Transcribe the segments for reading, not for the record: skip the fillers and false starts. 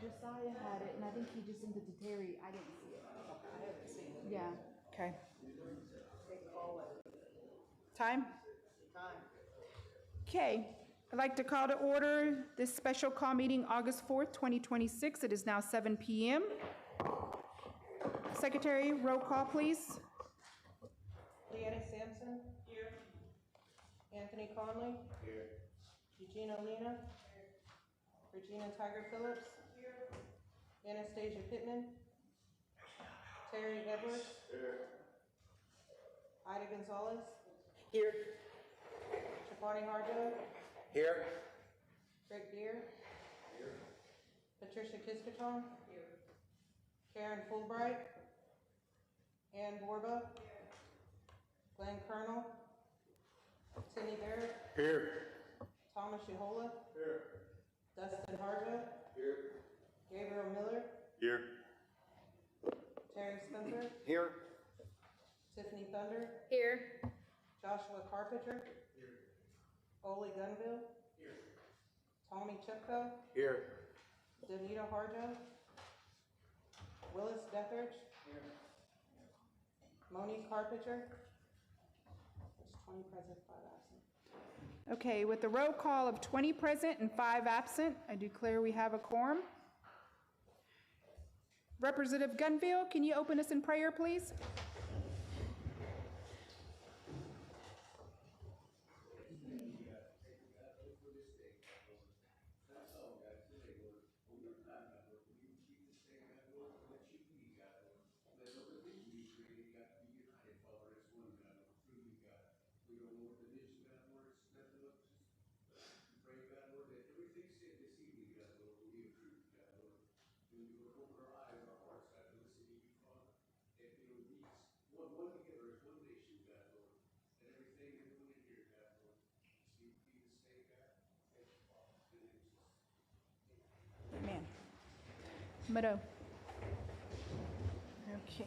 Josiah had it, and I think he just sent it to Terry. I didn't see it. I haven't seen it. Yeah. Okay. They call it Time? time. Okay. I'd like to call to order this special call meeting August 4th, 2026. It is now 7 p.m. Secretary, roll call, please. Leanna Sampson. Here. Anthony Conley. Here. Eugenia Lena. Here. Regina Tiger Phillips. Here. Anastasia Pittman. Terry Edwards. Here. Ida Gonzalez. Here. Shafani Harjo. Here. Greg Deere. Here. Patricia Kiskaton. Here. Karen Fulbright. Ann Borba. Here. Glenn Colonel. Cindy Barrett. Here. Thomas Yehola. Here. Dustin Harjo. Here. Gabriel Miller. Here. Terry Spencer. Here. Tiffany Thunder. Here. Joshua Carpenter. Here. Ole Gunville. Here. Tommy Chupko. Here. Danita Harjo. Willis Dethridge. Here. Monique Carpenter. There's 20 present, 5 absent. Okay, with the roll call of 20 present and 5 absent, I declare we have a quorum. Representative Gunville, can you open us in prayer, please? Amen. Mado. Okay.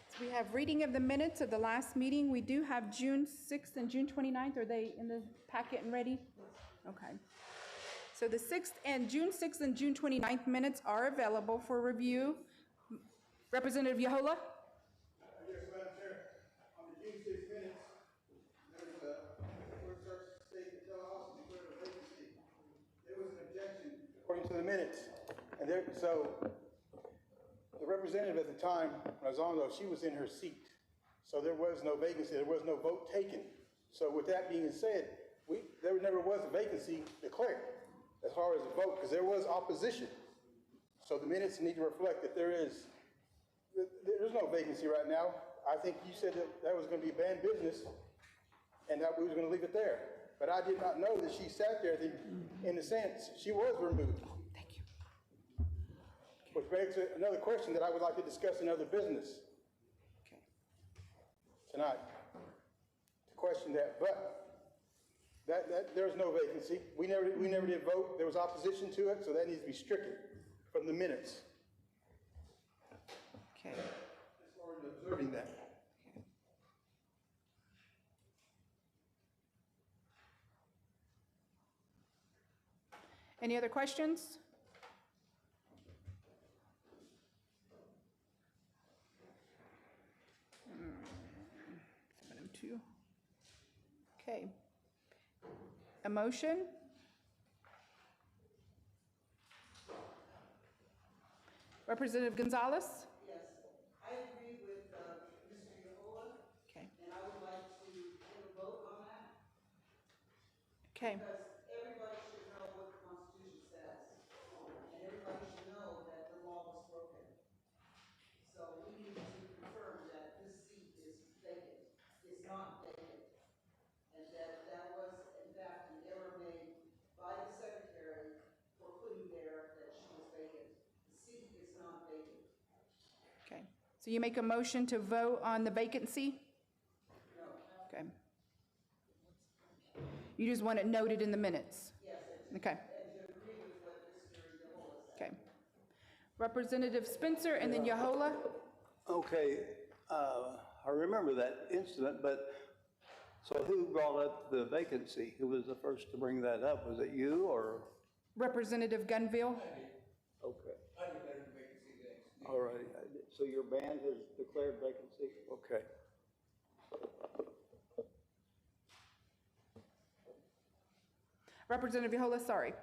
So we have reading of the minutes of the last meeting. We do have June 6th and June 29th. Are they in the packet and ready? Okay. So the June 6th and June 29th minutes are available for review. Representative Yehola? Yes, Madam Chair. On the June 6 minutes, there was a court search state to tell us and declare a vacancy. There was an objection according to the minutes. And there, so the representative at the time, when I was on those, she was in her seat. So there was no vacancy, there was no vote taken. So with that being said, there never was a vacancy declared as far as a vote, because there was opposition. So the minutes need to reflect that there's no vacancy right now. I think you said that was going to be banned business and that we was going to leave it there. But I did not know that she sat there in a sense. She was removed. Thank you. Which begs another question that I would like to discuss in other business Okay. tonight. To question that, but there's no vacancy. We never did vote. There was opposition to it, so that needs to be stricken from the minutes. Okay. As far as observing that. Any other questions? Item 2. Okay. A motion? Representative Gonzalez? Yes, I agree with Mr. Yehola, Okay. and I would like to get a vote on that, Okay. because everybody should know what the Constitution says, and everybody should know that the law was broken. So we need to confirm that this seat is vacant, it's not vacant, and that was in fact an error made by the secretary for putting there that she was vacant. The seat is not vacant. Okay. So you make a motion to vote on the vacancy? No. Okay. You just want it noted in the minutes? Yes, Okay. and to agree with what Mr. Yehola said. Okay. Representative Spencer and then Yehola? Okay, I remember that incident, but so who brought up the vacancy? Who was the first to bring that up? Was it you or? Representative Gunville? Okay. All right, so your band has declared vacancy? Okay. Representative Yohola, sorry.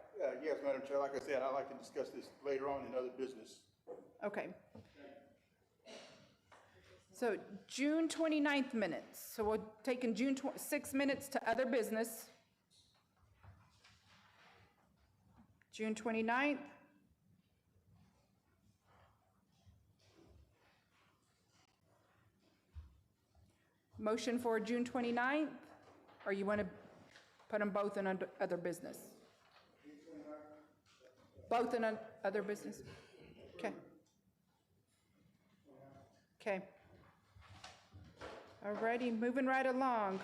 Yes, Madam Chair, like I said, I'd like to discuss this later on in other business. Okay. So June 29th minutes. So we're taking 6 minutes to other business. June 29th. Motion for June 29th, or you want to put them both in other business? Both in other business? Okay. Okay. All righty, moving right along.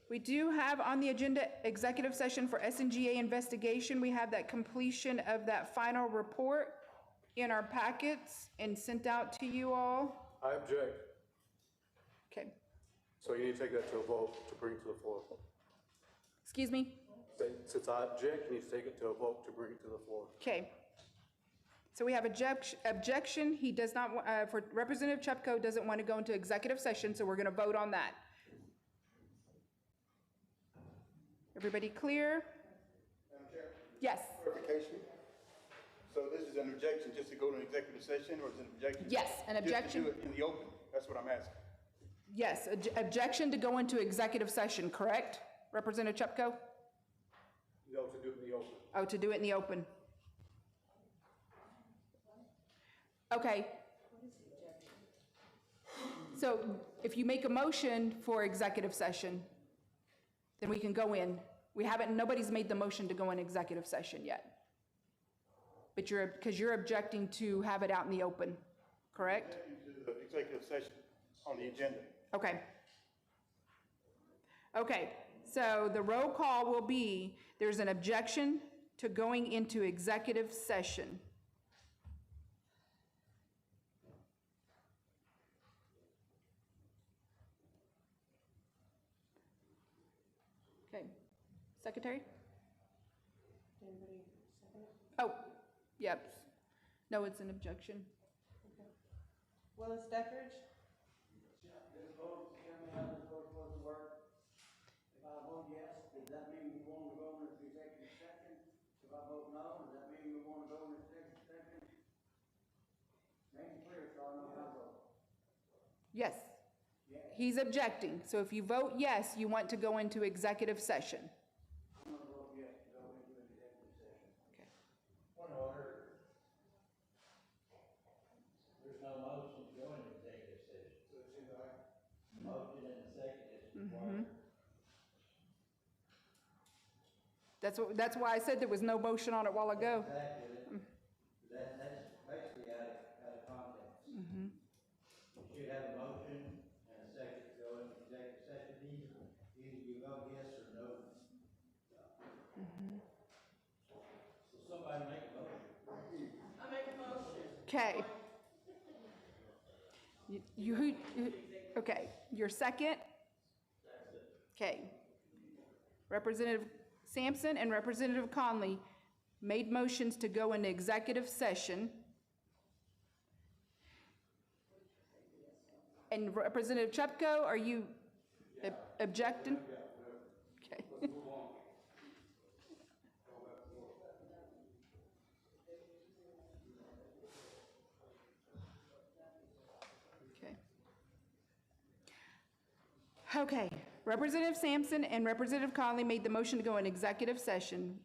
We do have on the agenda executive session for SNGA investigation. We have that completion of that final report in our packets and sent out to you all. I object. Okay, So you need to take that to a vote to bring it to the floor. excuse me? Since I object, you need to take it to a vote to bring it to the floor. Okay. So we have objection. He does not, for Representative Chupko doesn't want to go into executive session, so we're going to vote on that. Everybody clear? Madam Chair, Yes. clarification. So this is an objection just to go to an executive session, or is it an objection? Yes, an objection. Just to do it in the open? That's what I'm asking. Yes, objection to go into executive session, correct? Representative Chupko? No, to do it in the open. Oh, to do it in the open. Okay. So if you make a motion for executive session, then we can go in. Nobody's made the motion to go in executive session yet. But because you're objecting to have it out in the open, correct? Into the executive session on the agenda. Okay. Okay, so the roll call will be, there's an objection to going into executive session. Okay, Secretary? Anybody second it? Oh, yep. No, it's an objection. Willis Deckridge? This vote, Chairman, how this vote supposed to work? If I vote yes, does that mean we want to go into executive session? If I vote no, does that mean we want to go into executive session? Make it clear so I know how to vote. Yes. He's objecting. So if you vote yes, you want to go into executive session. I'm gonna vote yes to go into executive session. Okay. Point of order. There's no motion to go into executive session. So it's in the motion and the second is required. That's why I said there was no motion on it a while ago. Exactly. That's basically out of context. You should have a motion and a second to go into executive session. Either you vote yes or no. So somebody make a motion. I make a motion. Okay. Okay, your second? Okay. Representative Sampson and Representative Conley made motions to go into executive session. And Representative Chupko, are you objecting? Okay. Okay. Okay, Representative Sampson and Representative Conley made the motion to go in executive session.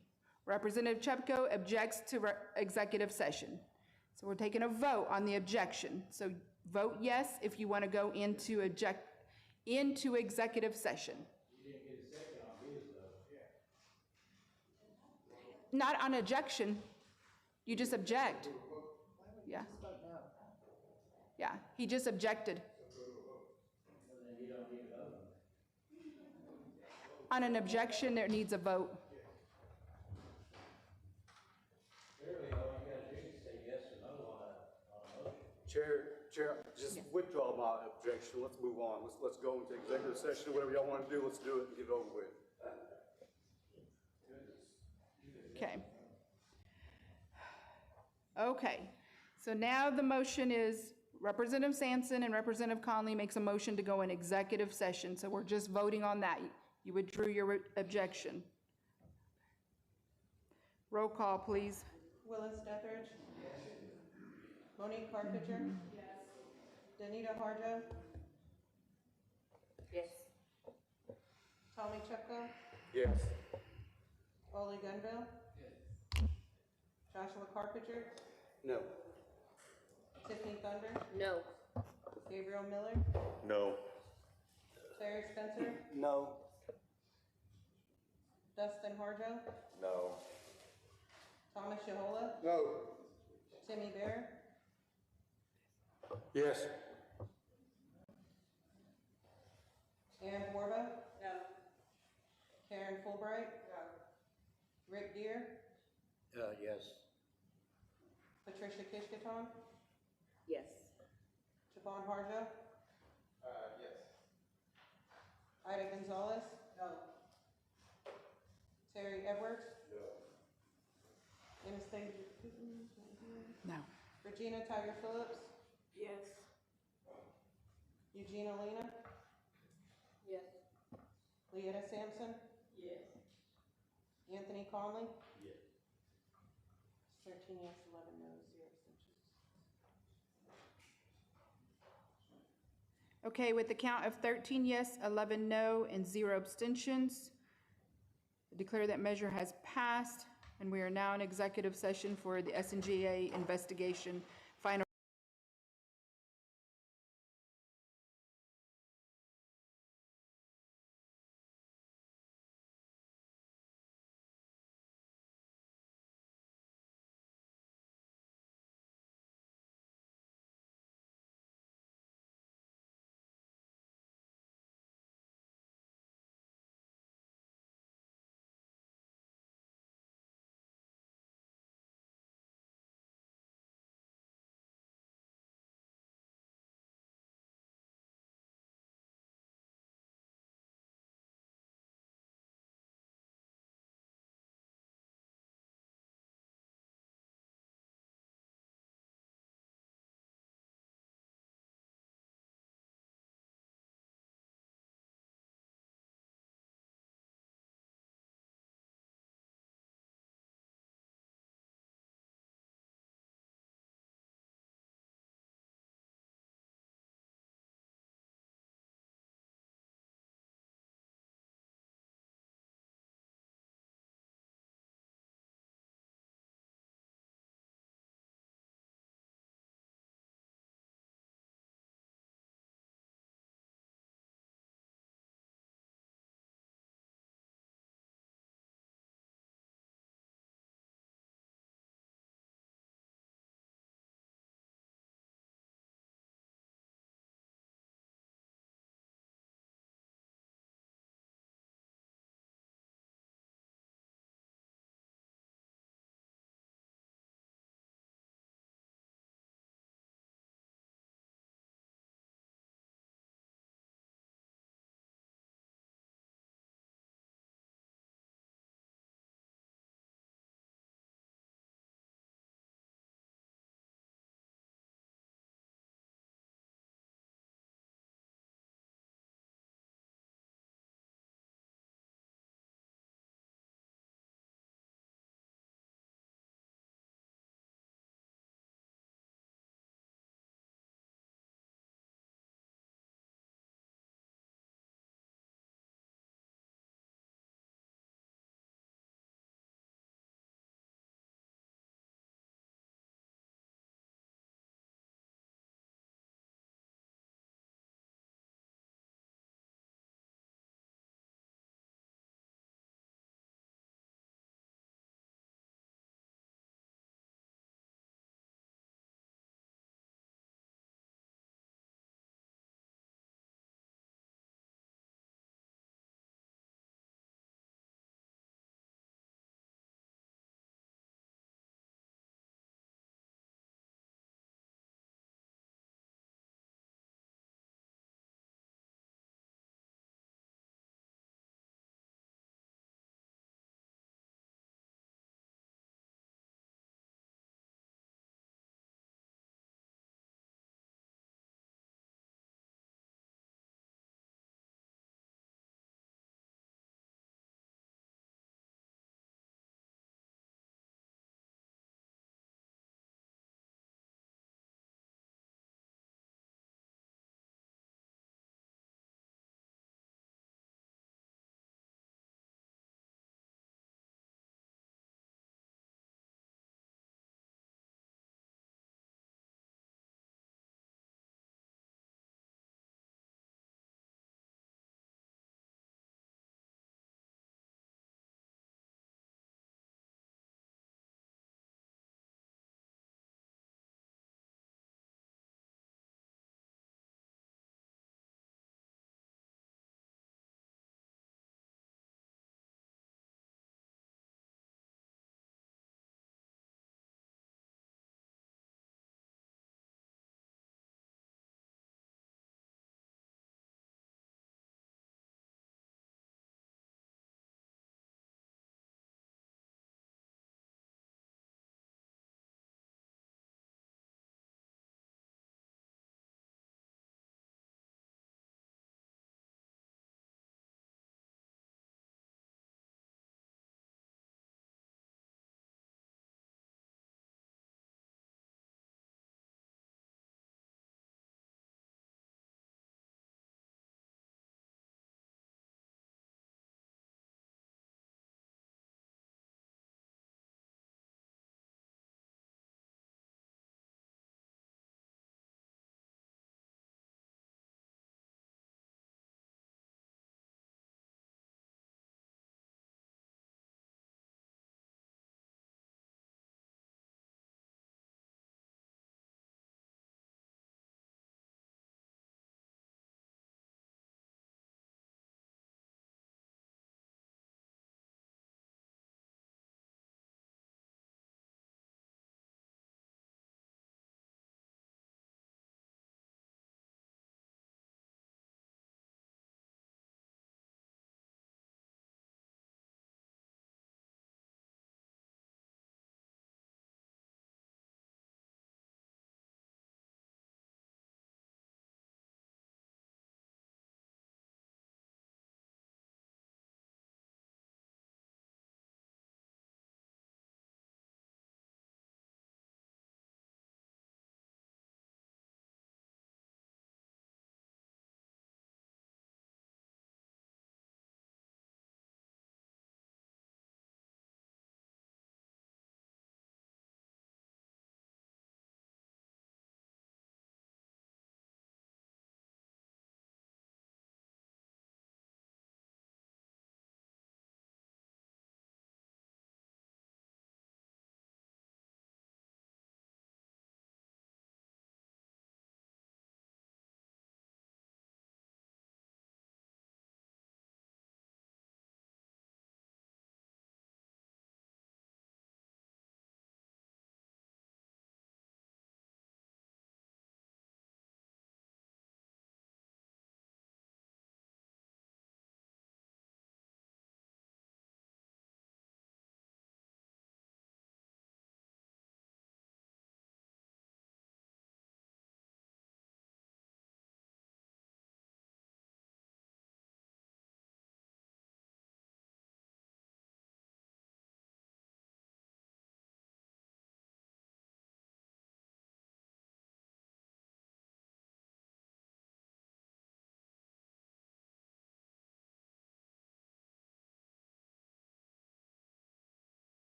Representative Chupko objects to executive session. So we're taking a vote on the objection. So vote yes if you want to go into executive session. You didn't get a second on his though. Not on objection, you just object. Yeah. Yeah, he just objected. So then you don't need a vote. On an objection, there needs a vote. Clearly, all you gotta do is say yes or no on a motion. Chair, just withdraw my objection. Let's move on. Let's go into executive session. Whatever y'all want to do, let's do it and get it over with. Okay, so now the motion is Representative Sampson and Representative Conley makes a motion to go in executive session, so we're just voting on that. You withdrew your objection. Roll call, please. Willis Dethridge. Monique Carpenter. Danita Harjo. Yes. Tommy Chupko. Yes. Ole Gunville. Joshua Carpenter. No. Tiffany Thunder. No. Gabriel Miller. No. Terry Spencer. No. Dustin Harjo. No. Thomas Yahola. No. Timmy Bear. Yes. Aaron Borba. No. Karen Fulbright. No. Rick Deer. Yes. Patricia Kishkaton. Yes. Javon Harjo. Yes. Ida Gonzalez. No. Terry Edwards. No. Anastasia. No. Regina Tiger Phillips. Yes. Eugenia Lena. Yes. Leetta Sampson. Yes. Anthony Conley. Yes. 13 yes, 11 no, 0 abstentions. Okay, with the count of 13 yes, 11 no, and 0 abstentions, I declare that measure has passed, and we are now in executive session for the SNGA investigation. Final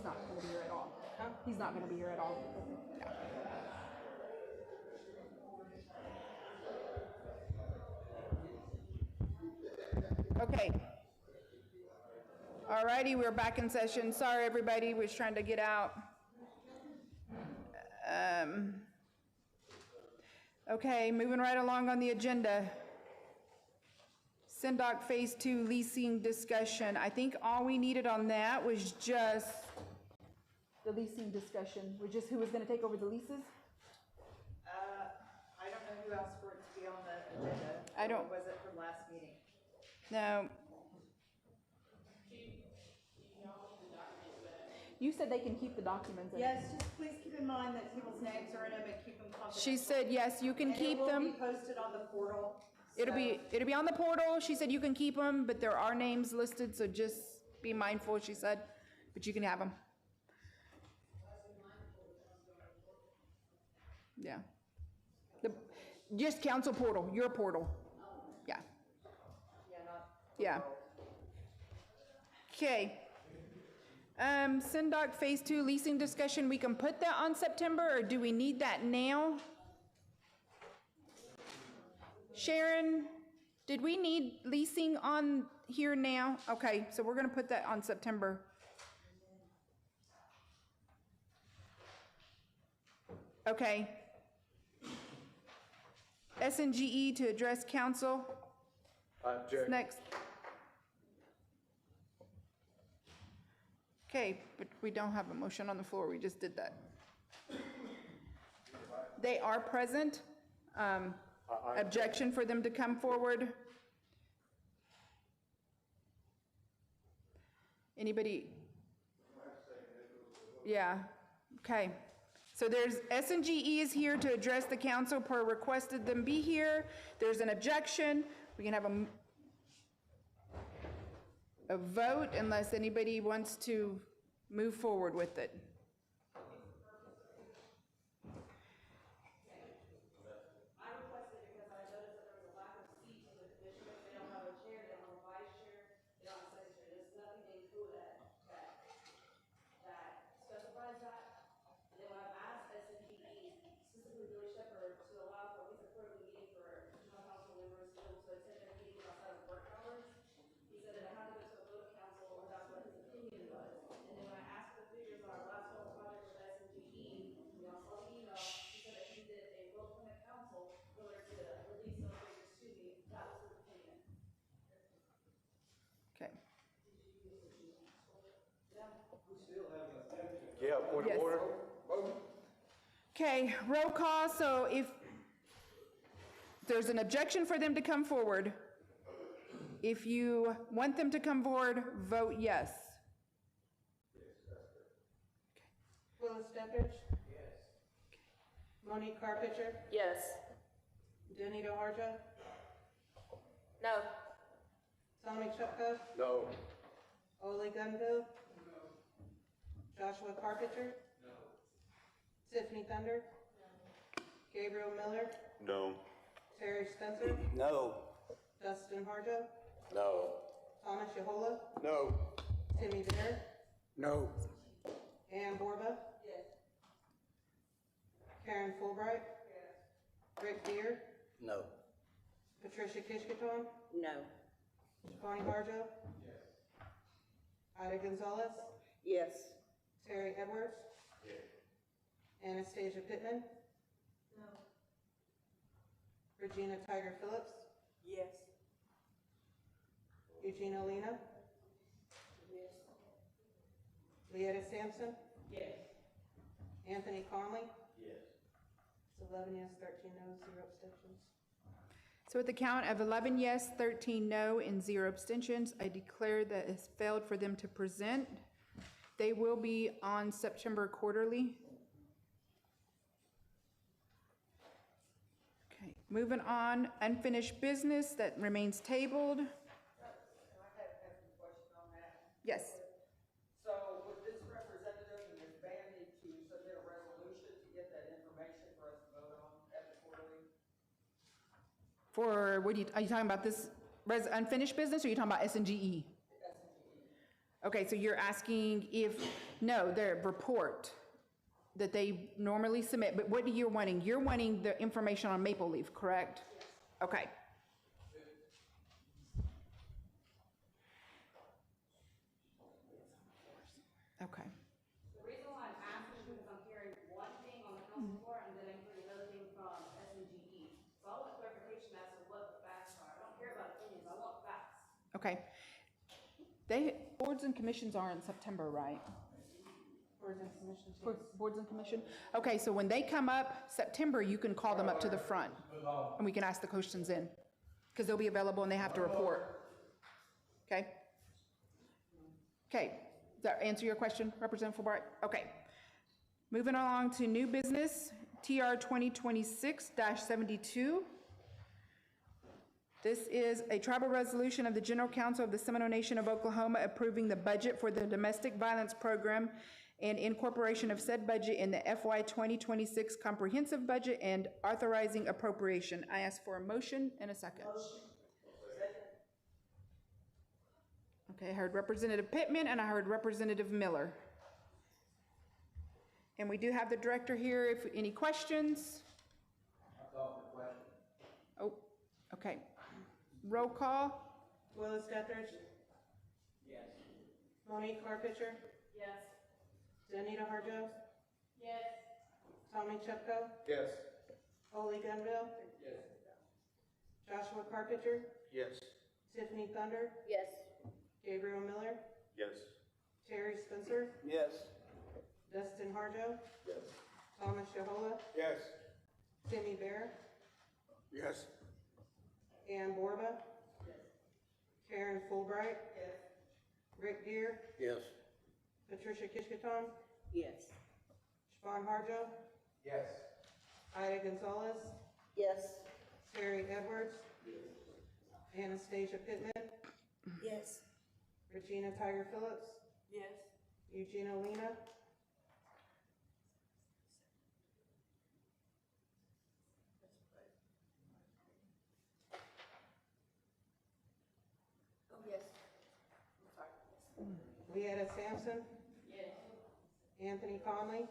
he's not gonna be here at all. He's not gonna be here at all. No. Okay. Alrighty, we're back in session. Sorry, everybody, we're trying to get out. Okay, moving right along on the agenda. Sindoc Phase 2 leasing discussion. I think all we needed on that was just the leasing discussion, was just who was gonna take over the leases? I don't know who else for it to be on the agenda. I don't- Or was it from last meeting? No. You said they can keep the documents. Yes, just please keep in mind that people's names are in them and keep them confidential. She said, yes, you can keep And it will them. be posted on the portal. It'll so- be on the portal. She said you can keep them, but there are names listed, so just be mindful, she said, but you can have them. Yeah. Just council portal, your portal. Yeah. Yeah, not. Yeah. Okay. Sindoc Phase 2 leasing discussion, we can put that on September, or do we need that now? Sharon, did we need leasing on here now? Okay, so we're gonna put that on September. Okay. SNGE to address council. Object. Next. Okay, but we don't have a motion on the floor, we just did that. They are present. Objection for them to come forward? Anybody? Yeah, okay. So there's, SNGE is here to address the council per requested them be here. There's an objection. We can have a vote unless anybody wants to move forward with it. I requested it because I noticed that there was a lack of seats in the commission. They don't have a chair, they don't have a vice chair, they don't have a secretary. There's nothing they include that specifies that. And then when I've asked SNGE, specifically Billy Shepherd, to allow for at least a quarterly meeting for general council members to attend their meetings outside of work hours, he said that I had to go to a vote of council, or that's what his opinion was. And then when I asked for the figures on our last whole project with SNGE, we all saw the email, he said that he did a vote from the council in order to release those figures to me. That was his opinion. Okay. Yeah, point Yes. of order. Okay, roll call, so if there's an objection for them to come forward, if you want them to come forward, vote yes. Willis Deckers? Yes. Monique Carpenter? Yes. Danita Harja? No. Tommy Chupka? No. Ole Gunville? Joshua Carpenter? No. Tiffany Thunder? Gabriel Miller? No. Terry Spencer? No. Dustin Harjo? No. Thomas Yahola? No. Timmy Bear? No. Ann Borba? Yes. Karen Fulbright? Rick Deer? No. Patricia Kishkaton? No. Bonnie Harjo? Ida Gonzalez? Yes. Terry Edwards? Anastasia Pittman? No. Regina Tiger Phillips? Yes. Eugene Olina? Yes. Leetta Sampson? Yes. Anthony Conley? Yes. It's 11 yes, 13 no, 0 abstentions. So at the count of 11 yes, 13 no, and 0 abstentions, I declare that it's failed for them to present. They will be on September quarterly. Okay, moving on, unfinished business that remains tabled. I have a question on that. Yes. So would this representative and this band need to submit a resolution to get that information for us to vote on at the quarterly? For, what are you talking about this unfinished business, or are you talking about SNGE? Okay, so you're asking if, no, their report that they normally submit, but what are you wanting? You're wanting the information on Maple Leaf, correct? Okay. Okay. The reason why I'm asking is because I'm hearing one thing on the council floor and then I'm hearing another thing from SNGE. So I want clarification as to what the facts are. I don't care about opinions, I want facts. Okay. Boards and commissions are in September, right? Boards and commissions, For boards and commission? Okay, so when they come up, September, you can call them up to the front, and we can ask the questions in, because they'll be available and they have to report. Okay? Okay, does that answer your question, Representative Fulbright? Okay. Moving along to new business, TR 2026-72. This is a tribal resolution of the General Council of the Seminole Nation of Oklahoma approving the budget for the domestic violence program and incorporation of said budget in the FY 2026 comprehensive budget and authorizing appropriation. I ask for a motion and a second. Okay, I heard Representative Pittman and I heard Representative Miller. And we do have the director here. If any questions? Oh, okay. Roll call. Willis Guthridge. Yes. Monique Carpenter. Yes. Danita Harjo. Yes. Tommy Chupko. Yes. Ole Gunville. Yes. Joshua Carpenter. Yes. Tiffany Thunder. Yes. Gabriel Miller. Yes. Terry Spencer. Yes. Dustin Harjo. Yes. Thomas Shahola. Yes. Timmy Bear. Yes. Ann Borba. Karen Fulbright. Rick Deer. Yes. Patricia Kishkaton. Yes. Siobhan Harjo. Yes. Ida Gonzalez. Yes. Terry Edwards. Anastasia Pittman. Yes. Regina Tiger Phillips. Yes. Eugenia Lena. Oh, yes. I'm sorry. Leetta Sampson. Yes. Anthony Conley.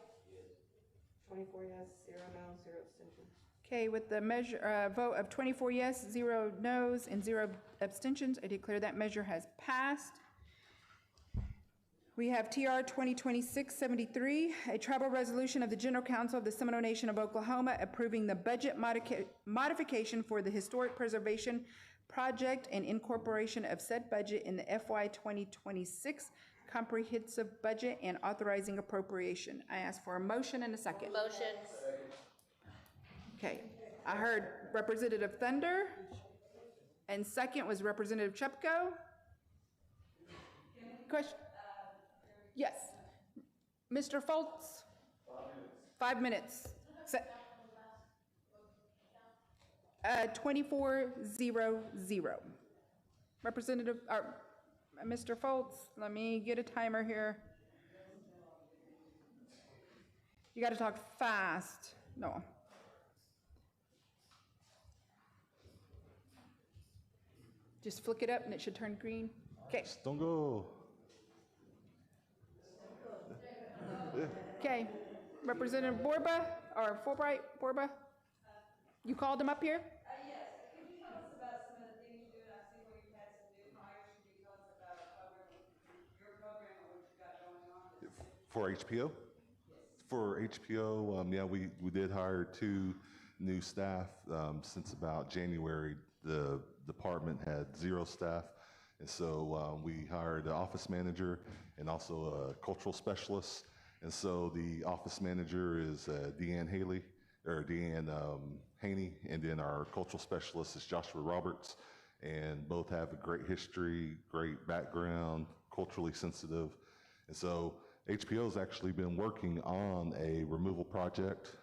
24 yes, 0 no, 0 abstentions. Okay, with the measure, vote of 24 yes, 0 no's, and 0 abstentions, I declare that measure has passed. We have TR 2026-73, a tribal resolution of the General Council of the Seminole Nation of Oklahoma approving the budget modification for the Historic Preservation Project and incorporation of said budget in the FY 2026 comprehensive budget and authorizing appropriation. I ask for a motion and a second. Motion. Okay, I heard Representative Thunder, and second was Representative Chupko. Question? Yes. Mr. Foltz? 5 minutes. 24-0-0. Representative, Mr. Foltz, let me get a timer here. You gotta talk fast. No. Just flick it up and it should turn green. Okay. Don't go. Okay. Representative Borba, or Fulbright, Borba? You called him up here? Yes. Could you tell us about some of the things you do? And I see where you've had some new hires. Could you tell us about your program or what you've got going on? For HPO? For HPO, yeah, we did hire 2 new staff. Since about January, the department had 0 staff. And so we hired an office manager and also a cultural specialist. And so the office manager is Deanne Haney, and then our cultural specialist is Joshua Roberts. And both have a great history, great background, culturally sensitive. And so HPO has actually been working on a removal project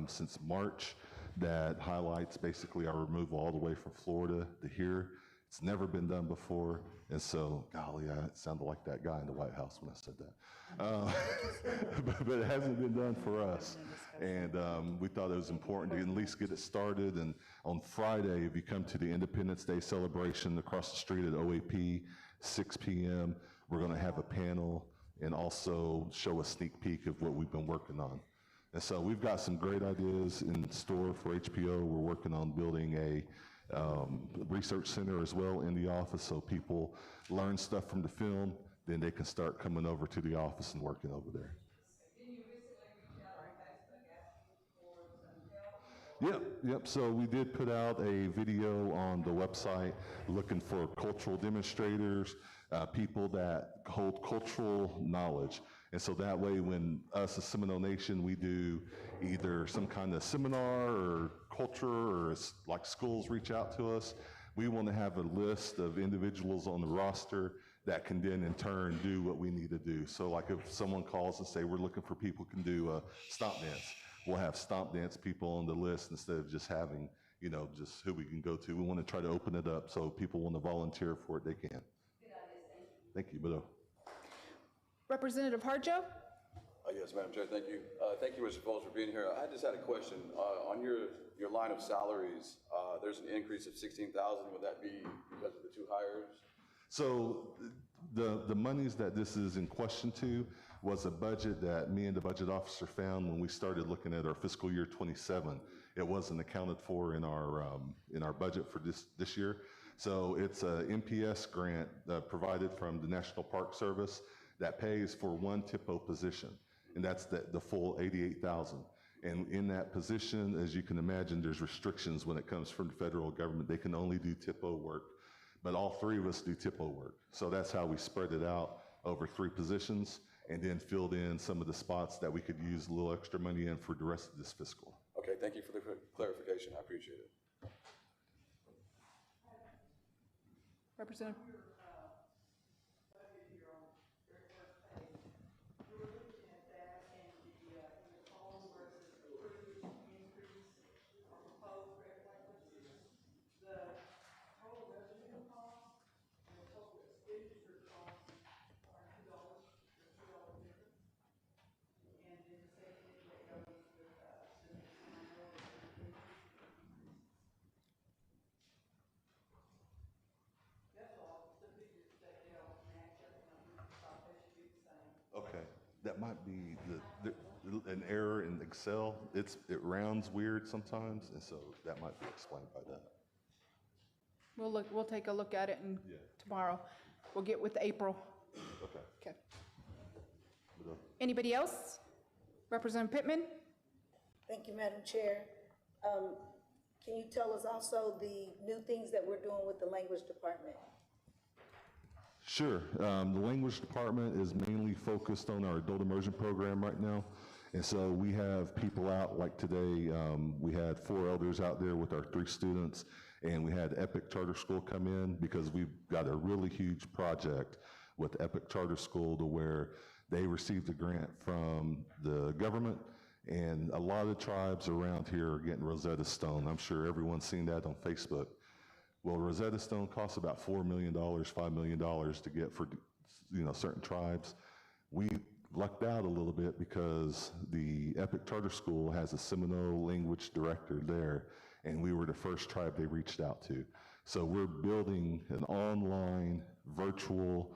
since March that highlights basically our removal all the way from Florida to here. It's never been done before, and so, golly, I sounded like that guy in the White House when I said that. But it hasn't been done for us, and we thought it was important to at least get it started. And on Friday, if you come to the Independence Day celebration across the street at OAP, 6 p.m., We're going to have a panel and also show a sneak peek of what we've been working on. And so we've got some great ideas in store for HPO. We're working on building a research center as well in the office, so people learn stuff from the film, then they can start coming over to the office and working over there. Yep. So we did put out a video on the website looking for cultural demonstrators, people that hold cultural knowledge. And so that way, when us as Seminole Nation, we do either some kind of seminar or culture, or like schools reach out to us, we want to have a list of individuals on the roster that can then in turn do what we need to do. So like if someone calls and say, we're looking for people who can do a stomp dance, we'll have stomp dance people on the list instead of just having, just who we can go to. We want to try to open it up so people want to volunteer for it, they can. Thank you, Bido. Representative Harjo? Yes, Madam Chair, thank you. Thank you, Mr. Foles, for being here. I just had a question. On your line of salaries, there's an increase of 16,000. Would that be because of the two hires? So the monies that this is in question to was a budget that me and the budget officer found when we started looking at our fiscal year 27. It wasn't accounted for in our budget for this year. So it's a MPS grant provided from the National Park Service that pays for one TIPO position, and that's the full 88,000. And in that position, as you can imagine, there's restrictions when it comes from the federal government. They can only do TIPO work, but all three of us do TIPO work. So that's how we spread it out over 3 positions, and then filled in some of the spots that we could use a little extra money in for the rest of this fiscal. Okay, thank you for the clarification. I appreciate it. Representative? Okay, that might be an error in Excel. It rounds weird sometimes, and so that might be explained by that. We'll take a look at it, and Yeah. tomorrow we'll get with April. Okay. Okay. Anybody else? Representative Pittman? Thank you, Madam Chair. Can you tell us also the new things that we're doing with the language department? Sure. The language department is mainly focused on our adult immersion program right now. And so we have people out, like today, we had 4 elders out there with our 3 students, and we had Epic Charter School come in because we've got a really huge project with Epic Charter School to where they received a grant from the government, and a lot of tribes around here are getting Rosetta Stone. I'm sure everyone's seen that on Facebook. Well, Rosetta Stone costs about $4 million, $5 million to get for certain tribes. We lucked out a little bit because the Epic Charter School has a Seminole language director there, and we were the first tribe they reached out to. So we're building an online virtual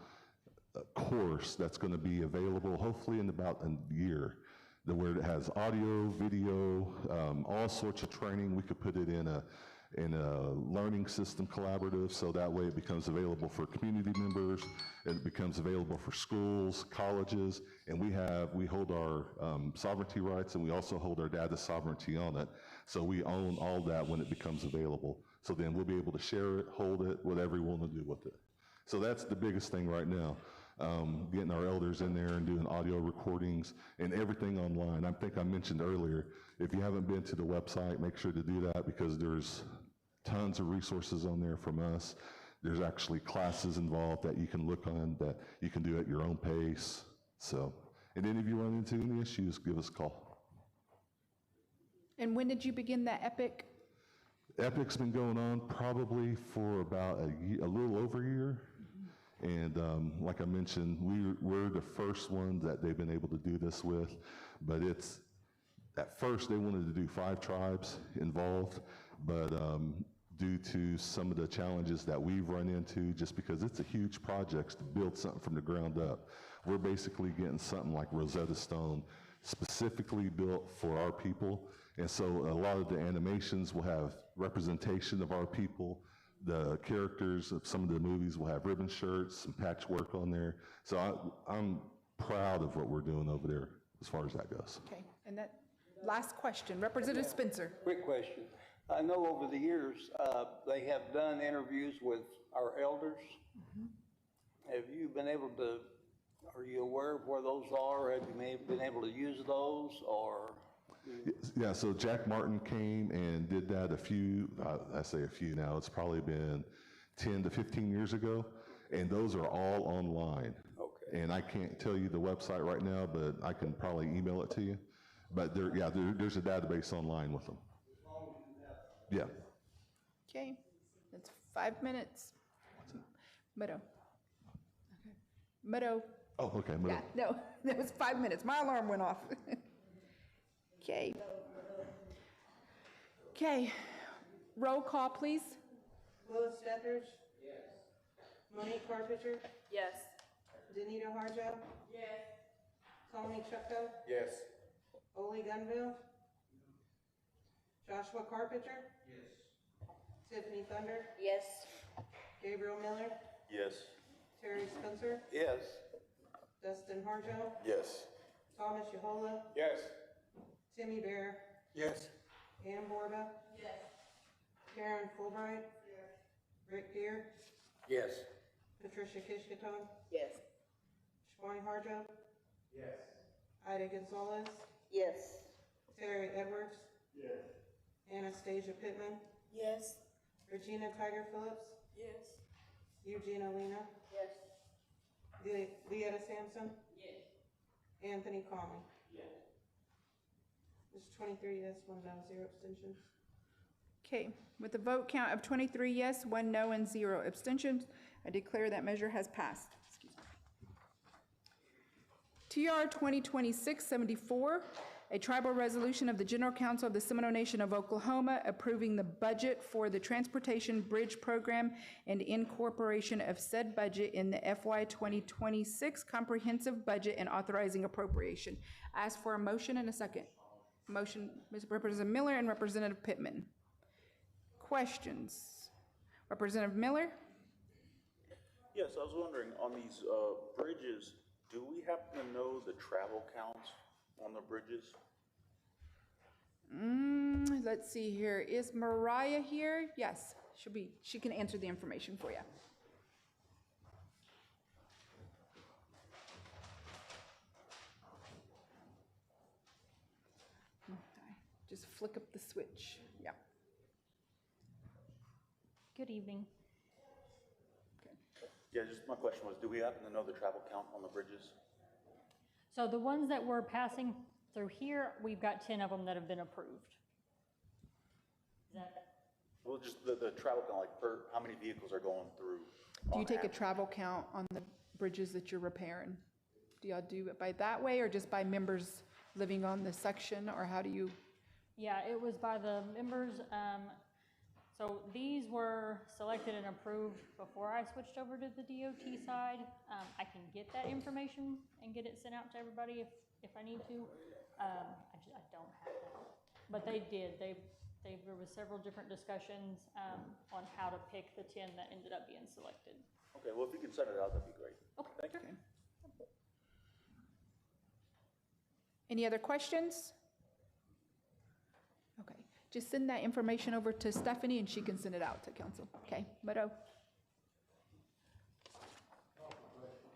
course that's going to be available hopefully in about a year, where it has audio, video, all sorts of training. We could put it in a learning system collaborative, so that way it becomes available for community members, it becomes available for schools, colleges, and we hold our sovereignty rights, and we also hold our data sovereignty on it. So we own all that when it becomes available. So then we'll be able to share it, hold it, whatever we want to do with it. So that's the biggest thing right now. Getting our elders in there and doing audio recordings and everything online. I think I mentioned earlier, if you haven't been to the website, make sure to do that, because there's tons of resources on there from us. There's actually classes involved that you can look on, that you can do at your own pace. So, and then if you run into any issues, give us a call. And when did you begin that Epic? Epic's been going on probably for about a little over a year. And like I mentioned, we're the first ones that they've been able to do this with, but at first they wanted to do 5 tribes involved, but due to some of the challenges that we've run into, just because it's a huge project to build something from the ground up. We're basically getting something like Rosetta Stone specifically built for our people. And so a lot of the animations will have representation of our people. The characters of some of the movies will have ribbon shirts, some patchwork on there. So I'm proud of what we're doing over there as far as that goes. Okay, and that, last question, Representative Spencer. Quick question. I know over the years, they have done interviews with our elders. Have you been able to, are you aware of where those are? Have you been able to use those, or? Yeah, so Jack Martin came and did that a few, I say a few now, it's probably been 10 to 15 years ago, and those are all online. Okay. And I can't tell you the website right now, but I can probably email it to you. But there's a database online with them. Yeah. Okay, that's 5 minutes. Meadow. Okay. Meadow. Oh, okay. Yeah, no, that was 5 minutes. My alarm went off. Okay. Okay, roll call, please. Willis Steppers? Yes. Monique Carpenter? Yes. Danita Harjo? Yes. Tony Chucko? Yes. Ole Gunville? Joshua Carpenter? Yes. Tiffany Thunder? Yes. Gabriel Miller? Yes. Terry Spencer? Yes. Dustin Harjo? Yes. Thomas Yehola? Yes. Timmy Bear? Yes. Ann Borba? Yes. Karen Fulbright? Rick Deer? Yes. Patricia Kishkaton? Yes. Shwani Harjo? Yes. Ida Gonzalez? Yes. Terry Edwards? Yes. Anastasia Pittman? Yes. Regina Tiger Phillips? Yes. Eugene Alina? Yes. Leetta Sampson? Yes. Anthony Conley? Yes. There's 23 yes, 1 no, 0 abstentions. Okay, with a vote count of 23 yes, 1 no, and 0 abstentions, I declare that measure has passed. TR 2026-74, a tribal resolution of the General Council of the Seminole Nation of Oklahoma approving the budget for the Transportation Bridge Program and incorporation of said budget in the FY 2026 comprehensive budget and authorizing appropriation. I ask for a motion and a second. Motion, Mr. Representative Miller and Representative Pittman. Questions? Representative Miller? Yes, I was wondering, on these bridges, do we happen to know the travel counts on the bridges? Let's see here. Is Mariah here? Yes, she can answer the information for you. Just flick up the switch. Yeah. Good evening. Yeah, just my question was, do we happen to know the travel count on the bridges? So the ones that we're passing through here, we've got 10 of them that have been approved. Is that? Well, just the travel count, like how many vehicles are going through? Do you on take a average? travel count on the bridges that you're repairing? Do y'all do it by that way or just by members living on the section, or how do you? Yeah, it was by the members. So these were selected and approved before I switched over to the DOT side. I can get that information and get it sent out to everybody if I need to. I don't have that. But they did. There was several different discussions on how to pick the 10 that ended up being selected. Okay, well, if you can send it out, that'd be great. Okay, Thank you. Okay. Any other questions? Okay, just send that information over to Stephanie and she can send it out to council. Okay, Meadow?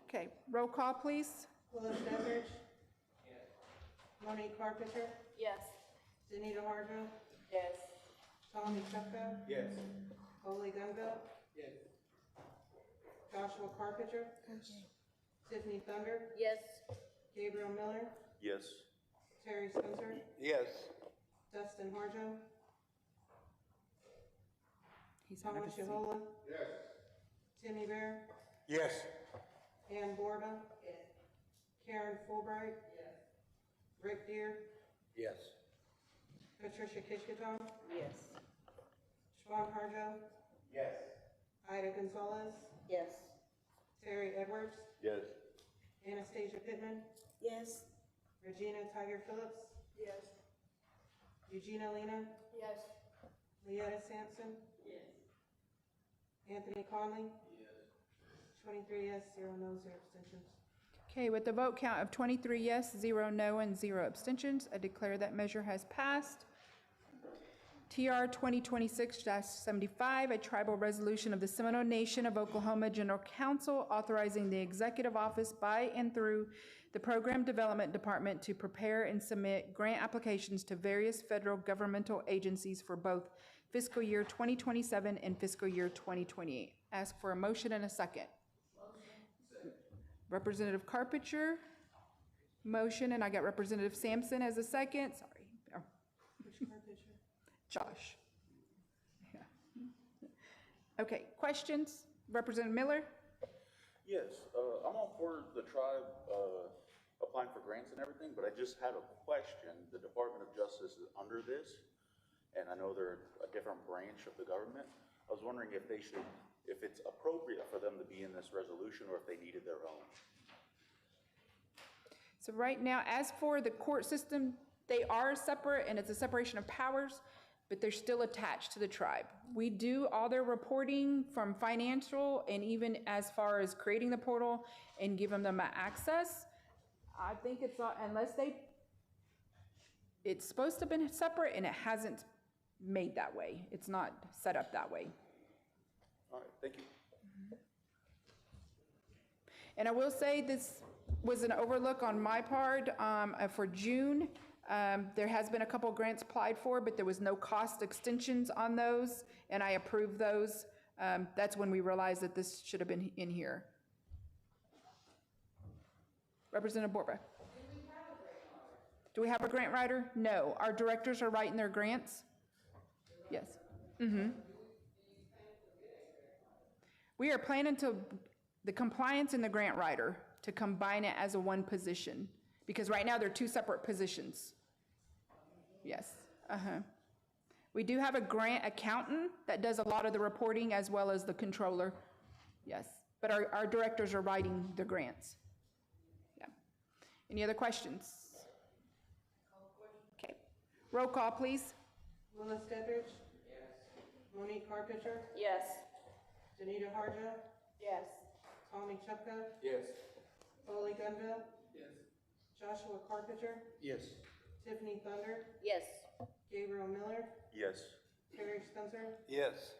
Okay, roll call, please. Willis Steppers? Yes. Monique Carpenter? Yes. Danita Harjo? Yes. Tommy Chucko? Yes. Ole Gunville? Yes. Joshua Carpenter? Yes. Tiffany Thunder? Yes. Gabriel Miller? Yes. Terry Spencer? Yes. Dustin Harjo? He's out of Thomas his seat. Yehola? Yes. Timmy Bear? Yes. Ann Borba? Yes. Karen Fulbright? Yes. Rick Deer? Yes. Patricia Kishkaton? Yes. Swan Harjo, Yes. Ida Gonzalez, Yes. Terry Edwards, Yes. Anastasia Pittman, Yes. Regina Tiger Phillips, Yes. Eugenia Lena, Yes. Leetta Sampson, Yes. Anthony Conley. Yes. 23 yes, 0 no, 0 abstentions. Okay, with the vote count of 23 yes, 0 no, and 0 abstentions, I declare that measure has passed. TR 2026-75, a tribal resolution of the Seminole Nation of Oklahoma General Council authorizing the executive office by and through the Program Development Department to prepare and submit grant applications to various federal governmental agencies for both fiscal year 2027 and fiscal year 2028. Ask for a motion and a second. Representative Carpenter, motion, and I got Representative Sampson as a second. Sorry. Oh, Which card picture? Josh. Yeah. Okay, questions? Representative Miller? Yes, I'm all for the tribe applying for grants and everything, but I just had a question. The Department of Justice is under this, and I know they're a different branch of the government. I was wondering if they should, if it's appropriate for them to be in this resolution or if they needed their own. So right now, as for the court system, they are separate and it's a separation of powers, but they're still attached to the tribe. We do all their reporting from financial and even as far as creating the portal and giving them access. I think it's, unless it's supposed to have been separate and it hasn't made that way. It's not set up that way. All right, thank you. And I will say this was an overlook on my part for June. There has been a couple grants applied for, but there was no cost extensions on those, and I approved those. That's when we realized that this should have been in here. Representative Borba. Do we have a grant writer? No. Our directors are writing their grants. Yes. We are planning to, the compliance and the grant writer, to combine it as a one position, because right now they're two separate positions. Yes. We do have a grant accountant that does a lot of the reporting as well as the controller. Yes. But our directors are writing the grants. Yeah. Any other questions? Okay. Roll call, please. Willis Dettridge. Yes. Monique Carpenter, Yes. Danita Harjo, Yes. Tommy Chupka, Yes. Foley Gunville, Yes. Joshua Carpenter, Yes. Tiffany Thunder, Yes. Gabriel Miller, Yes. Terry Spencer, Yes.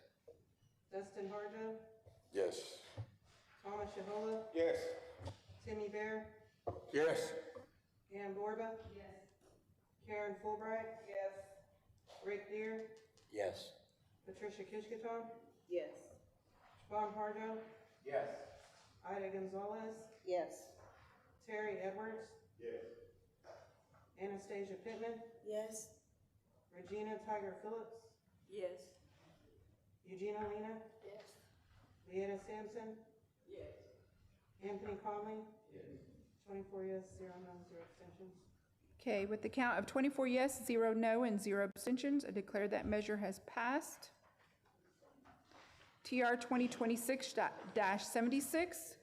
Dustin Harjo, Yes. Thomas Shahola, Yes. Timmy Bear, Yes. Ann Borba. Yes. Karen Fulbright. Yes. Rick Deer, Yes. Patricia Kishkaton, Yes. Swan Harjo, Yes. Ida Gonzalez, Yes. Terry Edwards, Yes. Anastasia Pittman, Yes. Regina Tiger Phillips, Yes. Eugenia Lena, Yes. Leetta Sampson, Yes. Anthony Conley. Yes. 24 yes, 0 no, 0 abstentions. Okay, with the count of 24 yes, 0 no, and 0 abstentions, I declare that measure has passed. TR 2026-76,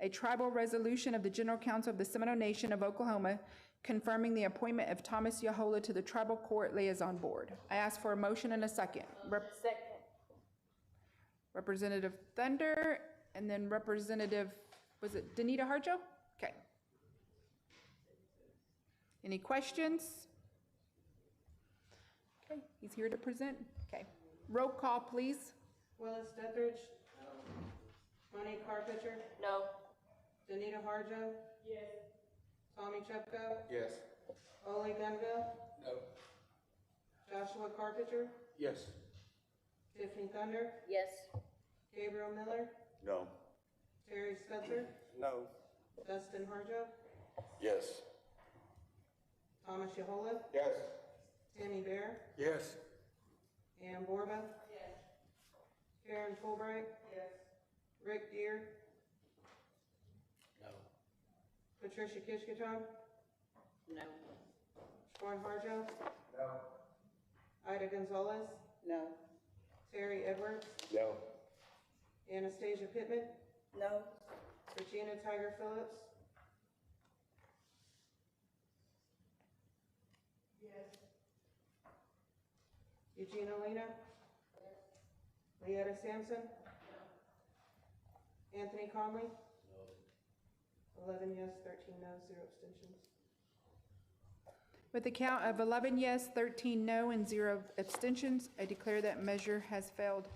a tribal resolution of the General Council of the Seminole Nation of Oklahoma confirming the appointment of Thomas Yahola to the Tribal Court Liaison Board. I ask for a motion and a second. Second. Representative Thunder, and then Representative, was it Danita Harjo? Okay. Any questions? Okay, he's here to present. Okay. Roll call, please. Willis Dettridge. Monique Carpenter, No. Danita Harjo, Yes. Tommy Chupka, Yes. Ole Gunville, No. Joshua Carpenter, Yes. Tiffany Thunder, Yes. Gabriel Miller, No. Terry Spencer, No. Dustin Harjo, Yes. Thomas Shahola, Yes. Tammy Bear, Yes. Ann Borba. Yes. Karen Fulbright. Yes. Rick Deer, No. Patricia Kishkaton, No. Swan Harjo, No. Ida Gonzalez, No. Terry Edwards, No. Anastasia Pittman, No. Regina Tiger Phillips. Eugenia Lena. Leetta Sampson. Anthony Conley. 11 yes, 13 no, 0 abstentions. With a count of 11 yes, 13 no, and 0 abstentions, I declare that measure has failed.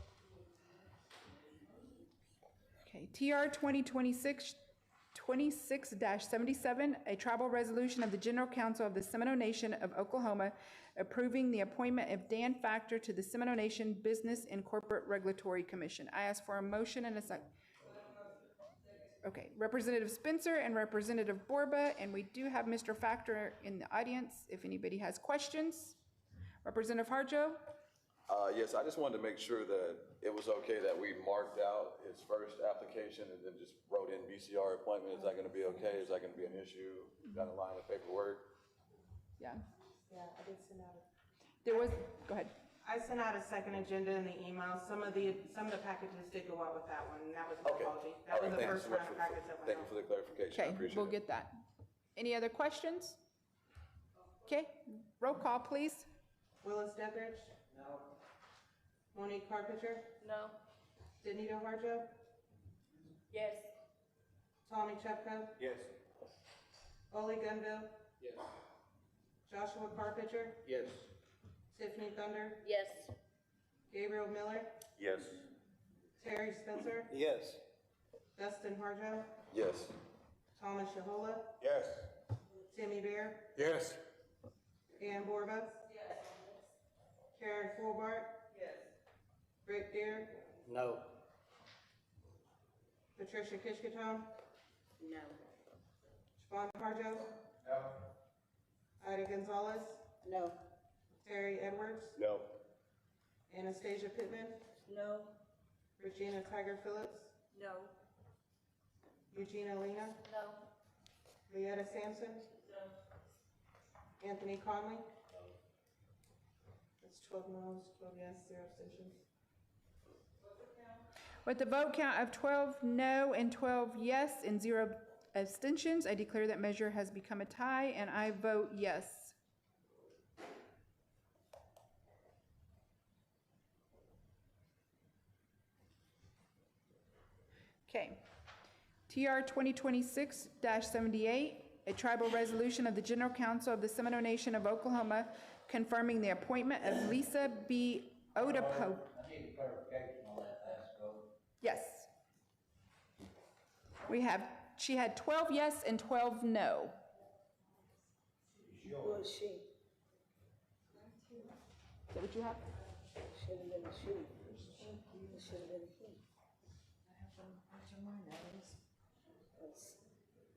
Okay, TR 2026-77, a tribal resolution of the General Council of the Seminole Nation of Oklahoma approving the appointment of Dan Factor to the Seminole Nation Business and Corporate Regulatory Commission. I ask for a motion and a second. Okay, Representative Spencer and Representative Borba, and we do have Mr. Factor in the audience if anybody has questions. Representative Harjo? Yes, I just wanted to make sure that it was okay that we marked out his first application and then just wrote in BCR appointment. Is that gonna be okay? Is that gonna be an issue down the line with paperwork? Yeah, Yeah, I did send out there was, go ahead. I sent out a second agenda in the email. Some of the packages did go out with that one, and that was my Okay. apology. All That was right, the thank you first so much round of for- packets that went Thank you out. for the clarification. I Okay, appreciate we'll it. get that. Any other questions? Okay, roll call, please. Willis Deatherage. No. Monique Carpenter. No. Danita Harjo. Yes. Tommy Chepko. Yes. Ole Gunville. Yes. Joshua Carpenter. Yes. Tiffany Thunder. Yes. Gabriel Miller. Yes. Terry Spencer. Yes. Dustin Harjo. Yes. Thomas Shahola. Yes. Timmy Bear. Yes. Ann Borba. Karen Fulbart. Rick Deer. No. Patricia Kishkatone. No. Siobhan Harjo. No. Ida Gonzalez. No. Terry Edwards. No. Anastasia Pittman. No. Regina Tiger Phillips. No. Eugenia Lena. No. Leetta Sampson. Anthony Conley. That's 12 no's, 12 yes, 0 abstentions. With the vote count of 12 no and 12 yes and 0 abstentions, I declare that measure has become a tie, and I vote yes. Okay. TR 2026-78, a tribal resolution of the General Council of the Seminole Nation of Oklahoma confirming the appointment of Lisa B. Odapo. I need a clarification on that last vote. Yes. She had 12 yes and 12 no. Sure. Was she? Is that what you have? Should have been a she. It should have been a he.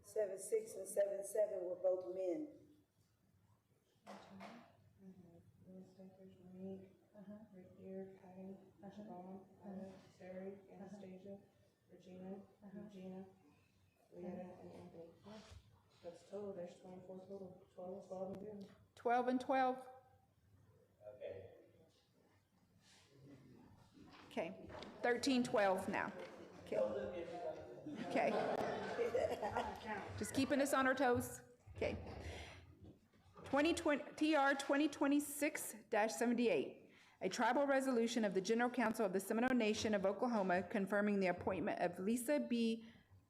7-6 and 7-7 were both men. Willis Deatherage, Monique, Rick Deer, Patty, Siobhan, Terry, Anastasia, Regina, Eugenia, Leetta, and Anthony. That's total, there's 24 total, 12, 12, and 2. 12 and 12. Okay. Okay. 13, 12 now. Okay. Okay. Just keeping us on our toes. Okay. TR 2026-78, a tribal resolution of the General Council of the Seminole Nation of Oklahoma confirming the appointment of Lisa B.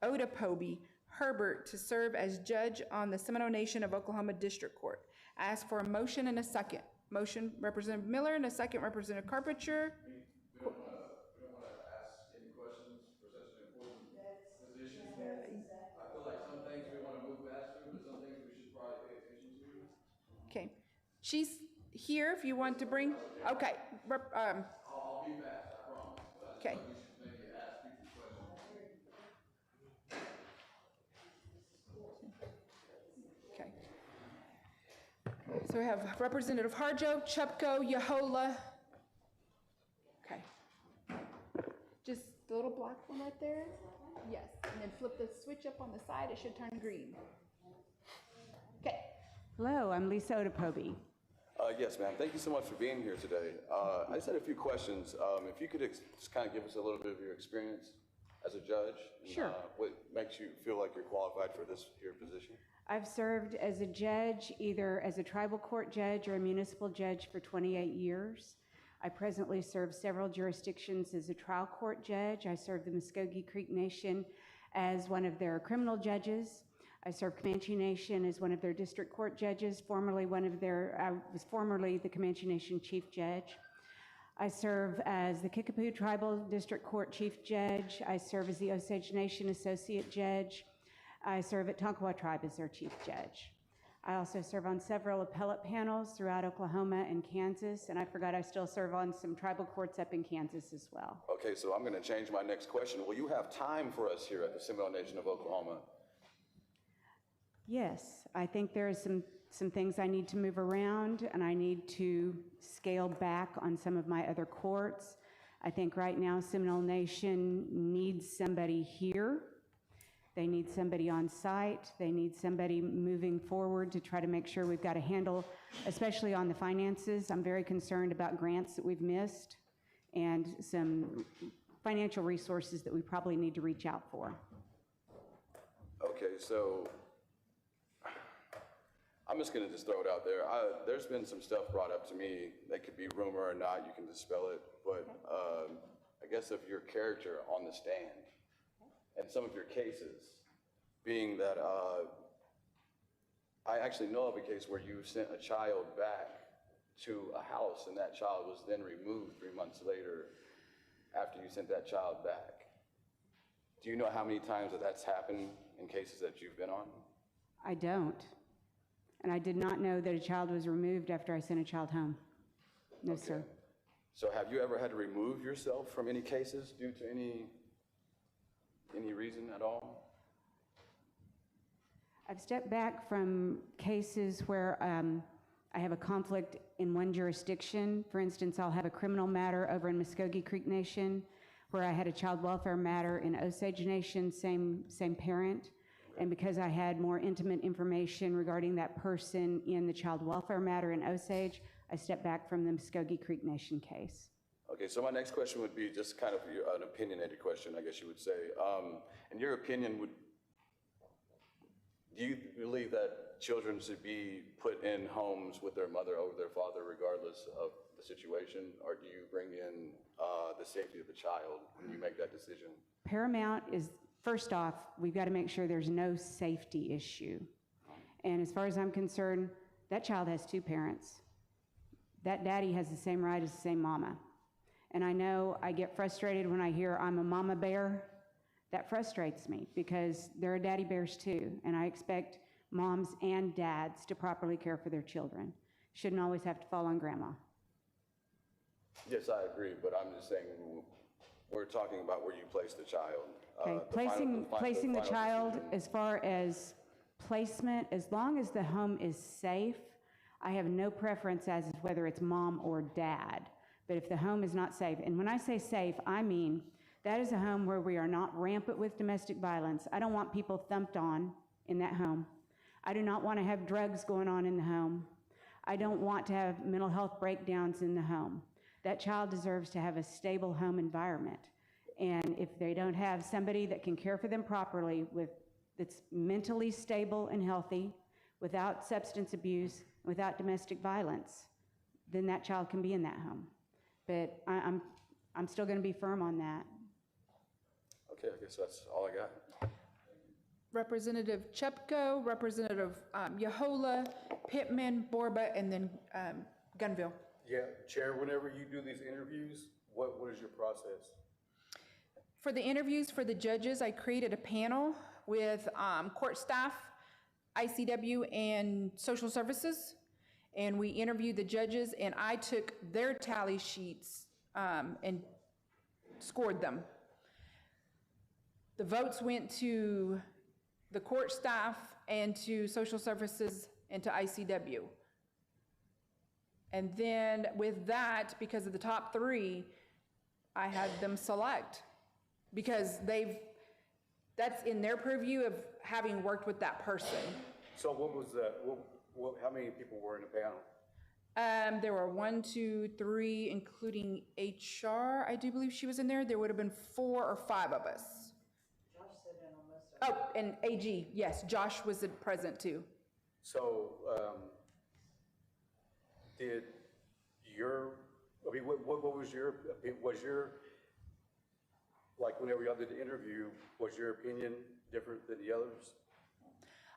Odapobi Herbert to serve as judge on the Seminole Nation of Oklahoma District Court. I ask for a motion and a second. Motion, Representative Miller, and a second, Representative Carpenter. We don't want to ask any questions for such an important position. I feel like some things we want to move past through, but some things we should probably pay attention to. Okay. She's here if you want to bring, okay. I'll be fast, I promise. But I Okay. just thought we should maybe ask people questions. Okay. So we have Representative Harjo, Chupko, Yahola. Okay. Just the little black one right there? Yes, and then flip the switch up on the side, it should turn green. Okay. Hello, I'm Lisa Odapobi. Yes, ma'am. Thank you so much for being here today. I just had a few questions. If you could just kind of give us a little bit of your experience as a judge. And, Sure. What makes you feel like you're qualified for this here position? I've served as a judge, either as a tribal court judge or a municipal judge for 28 years. I presently serve several jurisdictions as a trial court judge. I serve the Muskogee Creek Nation as one of their criminal judges. I serve Comanche Nation as one of their district court judges, I was formerly the Comanche Nation chief judge. I serve as the Kickapoo Tribal District Court chief judge. I serve as the Osage Nation associate judge. I serve at Tonkawa Tribe as their chief judge. I also serve on several appellate panels throughout Oklahoma and Kansas, and I forgot I still serve on some tribal courts up in Kansas as well. Okay, so I'm going to change my next question. Will you have time for us here at the Seminole Nation of Oklahoma? Yes, I think there are some things I need to move around, and I need to scale back on some of my other courts. I think right now Seminole Nation needs somebody here. They need somebody on site. They need somebody moving forward to try to make sure we've got a handle, especially on the finances. I'm very concerned about grants that we've missed and some financial resources that we probably need to reach out for. Okay, so I'm just going to throw it out there. There's been some stuff brought up to me. That could be rumor or not. You can dispel it. But I guess of your character on the stand and some of your cases, being that I actually know of a case where you sent a child back to a house and that child was then removed 3 months later after you sent that child back. Do you know how many times that's happened in cases that you've been on? I don't. And I did not know that a child was removed after I sent a child home. No, Okay. sir. So have you ever had to remove yourself from any cases due to any reason at all? I've stepped back from cases where I have a conflict in one jurisdiction. For instance, I'll have a criminal matter over in Muskogee Creek Nation where I had a child welfare matter in Osage Nation, same parent. And because I had more intimate information regarding that person in the child welfare matter in Osage, I stepped back from the Muskogee Creek Nation case. Okay, so my next question would be just kind of an opinionated question, I guess you would say. In your opinion, do you believe that children should be put in homes with their mother over their father regardless of the situation? Or do you bring in the safety of the child when you make that decision? Paramount is, first off, we've got to make sure there's no safety issue. And as far as I'm concerned, that child has two parents. That daddy has the same right as the same mama. And I know I get frustrated when I hear I'm a mama bear. That frustrates me because there are daddy bears too. And I expect moms and dads to properly care for their children. Shouldn't always have to fall on grandma. Yes, I agree, but I'm just saying we're talking about where you place the child. Okay, placing the child, as far as placement, as long as the home is safe, I have no preference as to whether it's mom or dad. But if the home is not safe, and when I say safe, I mean that is a home where we are not rampant with domestic violence. I don't want people thumped on in that home. I do not want to have drugs going on in the home. I don't want to have mental health breakdowns in the home. That child deserves to have a stable home environment. And if they don't have somebody that can care for them properly, that's mentally stable and healthy, without substance abuse, without domestic violence, then that child can be in that home. But I'm still going to be firm on that. Okay, I guess that's all I got. Representative Chepko, Representative Yahola, Pittman, Borba, and then Gunville. Yeah, Chair, whenever you do these interviews, what is your process? For the interviews for the judges, I created a panel with court staff, ICW, and social services. And we interviewed the judges, and I took their tally sheets and scored them. The votes went to the court staff and to social services and to ICW. And then with that, because of the top three, I had them select because that's in their purview of having worked with that person. So what was that? How many people were in the panel? There were 1, 2, 3, including HR, I do believe she was in there. There would have been 4 or 5 of us. Josh said in on most of Oh, and AG, yes, Josh was present too. So, did your, I mean, what was your, like whenever y'all did the interview, was your opinion different than the others?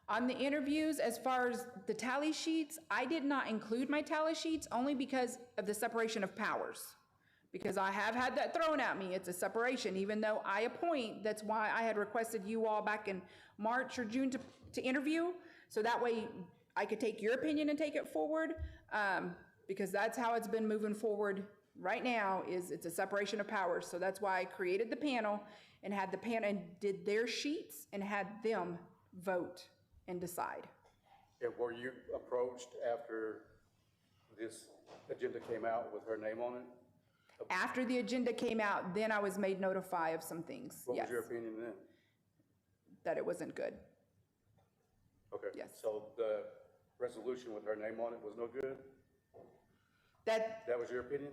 On the interviews, as far as the tally sheets, I did not include my tally sheets only because of the separation of powers. Because I have had that thrown at me, it's a separation, even though I appoint, that's why I had requested you all back in March or June to interview, so that way I could take your opinion and take it forward, because that's how it's been moving forward right now, is it's a separation of powers, so that's why I created the panel and had the panel, and did their sheets and had them vote and decide. And were you approached after this agenda came out with her name on it? After the agenda came out, then I was made notify of some things, What yes, was your opinion then? that it wasn't good. Okay. Yes. So the resolution with her name on it was no good? That, That was your opinion?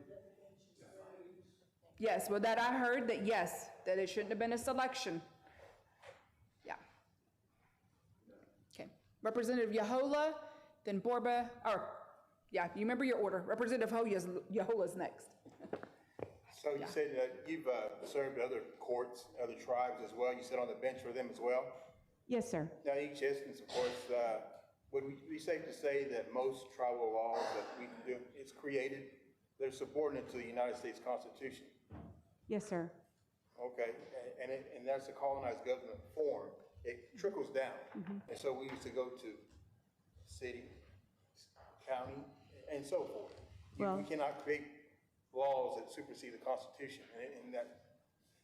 yes, well, that I heard that, yes, that it shouldn't have been a selection. Yeah. Okay. Representative Yahola, then Borba, or, yeah, you remember your order. Representative Yahola's next. So you said that you've served other courts, other tribes as well. You sit on the bench for them as well. Yes, sir. Now, each instance, of course, would we be safe to say that most tribal laws that we do, it's created, they're subordinate to the United States Constitution? Yes, sir. Okay, and that's a colonized government form. It trickles down. And so we used to go to city, county, and so forth. Well- We cannot create laws that supersede the Constitution, and that,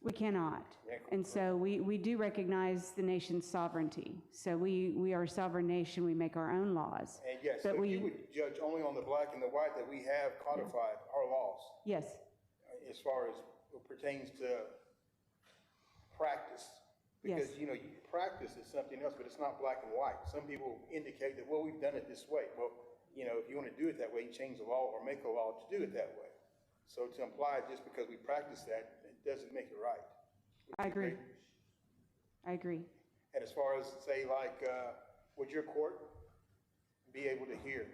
We cannot. And so we do recognize the nation's sovereignty. So we are a sovereign nation, we make our own laws. and yes, But so we- you would judge only on the black and the white that we have codified our laws Yes, as far as it pertains to practice. Because, Yes. you know, practice is something else, but it's not black and white. Some people indicate that, well, we've done it this way. Well, you know, if you want to do it that way, you change the law or make a law to do it that way. So to imply just because we practice that, it doesn't make it right. Would I you agree. I agree. And as far as, say, like, would your court be able to hear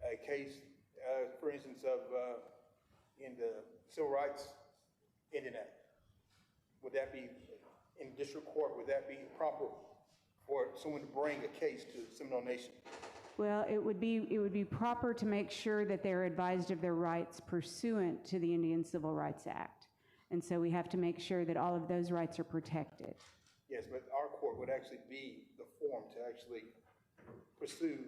a case, for instance, of, in the Civil Rights Indian Act? Would that be, in district court, would that be proper for someone to bring a case to Seminole Nation? Well, it would be proper to make sure that they're advised of their rights pursuant to the Indian Civil Rights Act. And so we have to make sure that all of those rights are protected. Yes, but our court would actually be the forum to actually pursue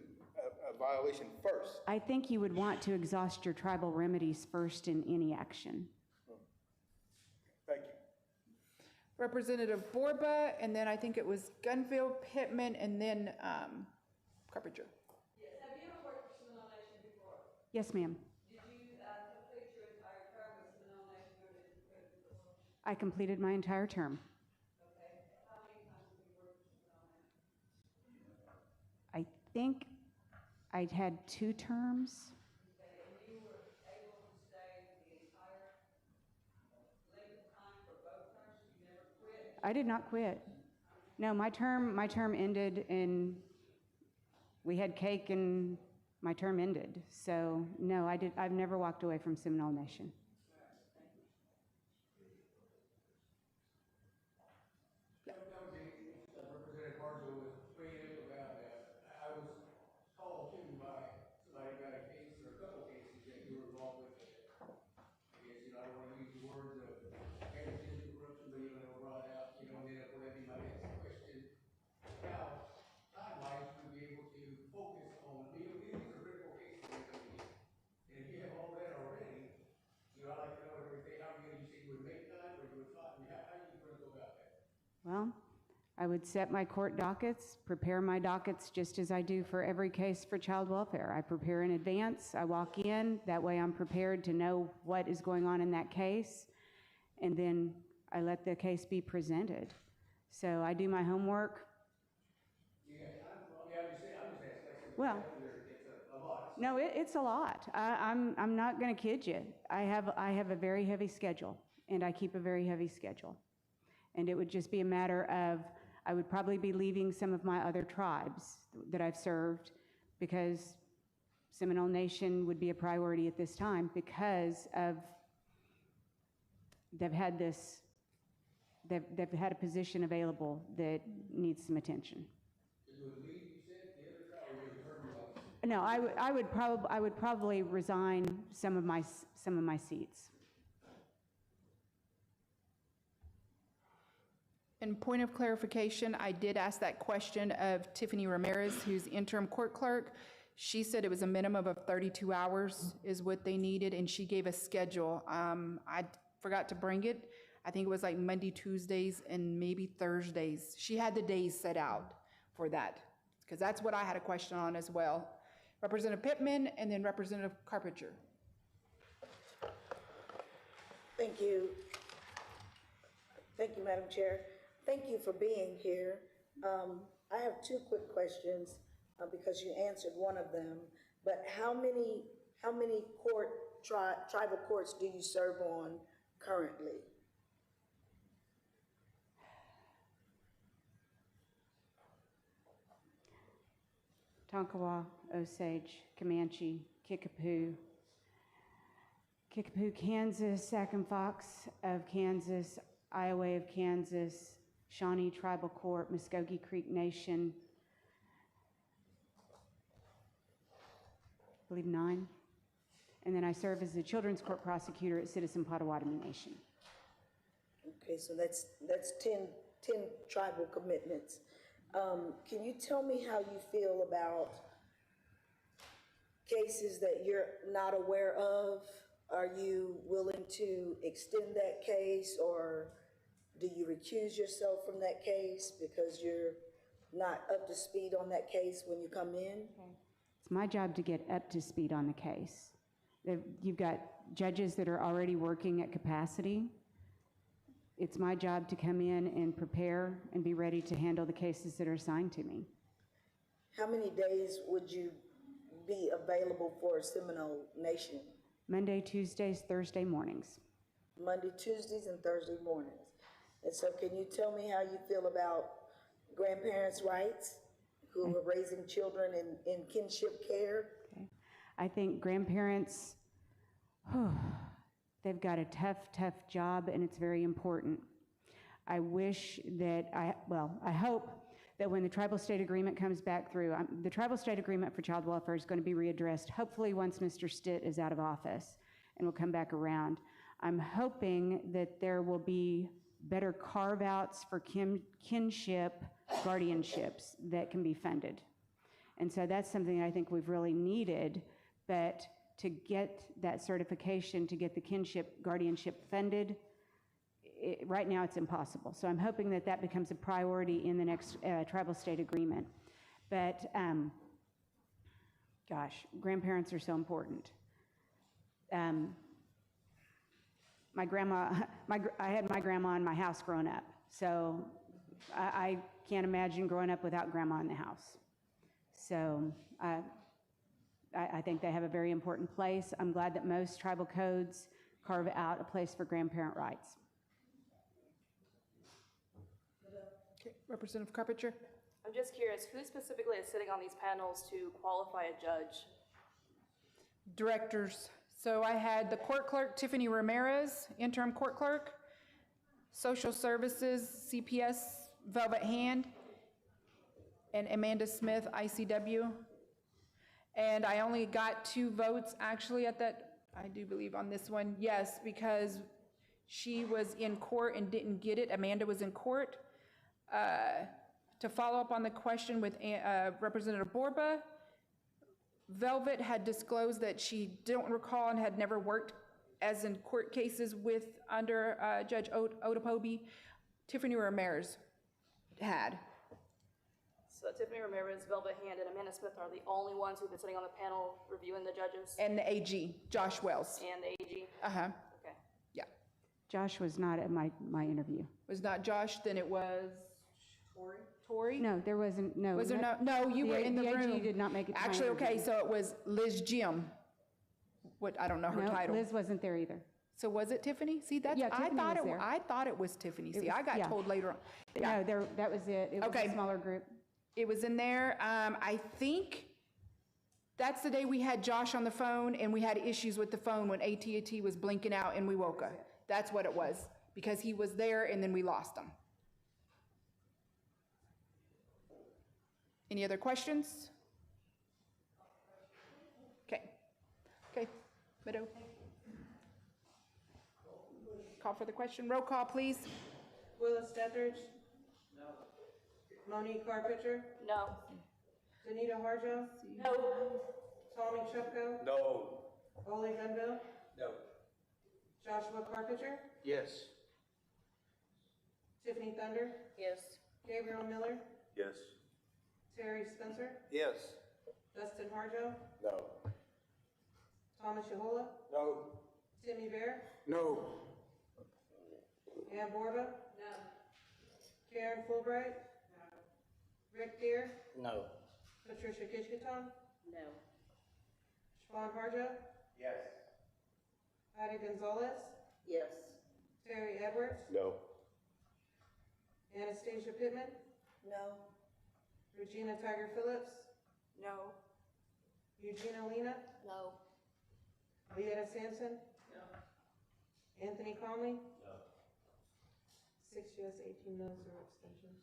a violation first. I think you would want to exhaust your tribal remedies first in any action. Thank you. Representative Borba, and then I think it was Gunville, Pittman, and then Carpenter. Yes, have you ever worked for Seminole Nation before? Yes, ma'am. Did you complete your entire term with Seminole Nation, or did you go before? I completed my entire term. Okay, how many times have you worked for Seminole Nation? I think I'd had 2 terms. Okay, and you were able to stay the entire length of time for both terms? You never quit? I did not quit. No, my term ended in, we had cake and my term ended. So no, I've never walked away from Seminole Nation. Representative Marshall was tweeting about that. I was called to by somebody about a case or a couple cases that you were involved with. I guess, you know, I don't want to use the words of nepotism, corruption, but you know, brought out, you know, and then that would be my next question. How, time-wise, would we be able to focus on, these are critical cases we're going to get. And if you have all that already, you know, I'd like to know everything, how you say you would make time or you would talk, how are you going to go about that? Well, I would set my court dockets, prepare my dockets just as I do for every case for child welfare. I prepare in advance, I walk in, that way I'm prepared to know what is going on in that case, and then I let the case be presented. So I do my homework. Yeah, I'm just asking. Well, It's a lot. No, it's a lot. I'm not going to kid you. I have a very heavy schedule, and I keep a very heavy schedule. And it would just be a matter of, I would probably be leaving some of my other tribes that I've served, because Seminole Nation would be a priority at this time because of they've had a position available that needs some attention. No, I would probably resign some of my seats. And point of clarification, I did ask that question of Tiffany Ramirez, who's interim court clerk. She said it was a minimum of 32 hours is what they needed, and she gave a schedule. I forgot to bring it. I think it was like Monday, Tuesdays, and maybe Thursdays. She had the days set out for that, because that's what I had a question on as well. Representative Pittman and then Representative Carpenter. Thank you. Thank you, Madam Chair. Thank you for being here. I have two quick questions because you answered one of them. But how many tribal courts do you serve on currently? Tonkawa, Osage, Comanche, Kickapoo, Kansas, Sac and Fox of Kansas, Iowa of Kansas, Shawnee Tribal Court, Muskogee Creek Nation, I believe 9. And then I serve as the Children's Court Prosecutor at Citizen Potawatomi Nation. Okay, so that's 10 tribal commitments. Can you tell me how you feel about cases that you're not aware of? Are you willing to extend that case, or do you recuse yourself from that case because you're not up to speed on that case when you come in? It's my job to get up to speed on the case. You've got judges that are already working at capacity. It's my job to come in and prepare and be ready to handle the cases that are assigned to me. How many days would you be available for Seminole Nation? Monday, Tuesdays, Thursday mornings. Monday, Tuesdays, and Thursday mornings. And so can you tell me how you feel about grandparents' rights who are raising children in kinship care? Okay. I think grandparents, they've got a tough job, and it's very important. I wish that I hope that when the tribal state agreement comes back through, the tribal state agreement for child welfare is going to be readdressed, hopefully once Mr. Stitt is out of office and will come back around. I'm hoping that there will be better carve-outs for kinship guardianships that can be funded. And so that's something I think we've really needed, but to get that certification, to get the kinship guardianship funded, right now it's impossible. So I'm hoping that that becomes a priority in the next tribal state agreement. But gosh, grandparents are so important. My grandma, I had my grandma in my house growing up, so I can't imagine growing up without grandma in the house. So I think they have a very important place. I'm glad that most tribal codes carve out a place for grandparent rights. Okay, Representative Carpenter. I'm just curious, who specifically is sitting on these panels to qualify a judge? Directors. So I had the court clerk, Tiffany Ramirez, interim court clerk, social services, CPS, Velvet Hand, and Amanda Smith, ICW. And I only got 2 votes actually at that, I do believe on this one, yes, because she was in court and didn't get it. Amanda was in court. To follow up on the question with Representative Borba, Velvet had disclosed that she don't recall and had never worked as in court cases with under Judge Otopobi. Tiffany Ramirez had. So Tiffany Ramirez, Velvet Hand, and Amanda Smith are the only ones who've been sitting on the panel reviewing the judges? And the AG, Josh Wells. And the AG? Uh-huh. Okay. Yeah. Josh was not at my interview. Was not Josh, then it was Tori? No, there wasn't, no. Was there no, you were in the room. AG did not make it to my Actually, okay, interview. so it was Liz Jim. What, I don't know her No, title. Liz wasn't there either. So was it Tiffany? See, that's, Yeah, Tiffany was there. I thought it was Tiffany. It See, was- I got yeah. told later on. Yeah. No, there, that was it. It was Okay. a smaller group. It was in there. I think that's the day we had Josh on the phone and we had issues with the phone when AT&T was blinking out in Wewoka. That's what it was, because he was there and then we lost him. Any other questions? Okay. Okay, Meadow. Call for the question. Roll call, please. Willis Dethridge? No. Monique Carpenter? No. Danita Harjo? No. Tommy Chupko? No. Ole Gunville? No. Joshua Carpenter? Yes. Tiffany Thunder? Yes. Gabriel Miller? Yes. Terry Spencer? Yes. Dustin Harjo? No. Thomas Yahola? No. Timmy Bear? No. Ann Borba? No. Karen Fulbright? No. Rick Deer? No. Patricia Kishkaton? No. Siobhan Harjo? Yes. Ida Gonzalez? Yes. Terry Edwards? No. Anastasia Pittman? No. Regina Tiger Phillips? No. Eugenia Lena? No. Leetta Sampson? No. Anthony Conley? No. 6 yes, 18 no's, 0 abstentions.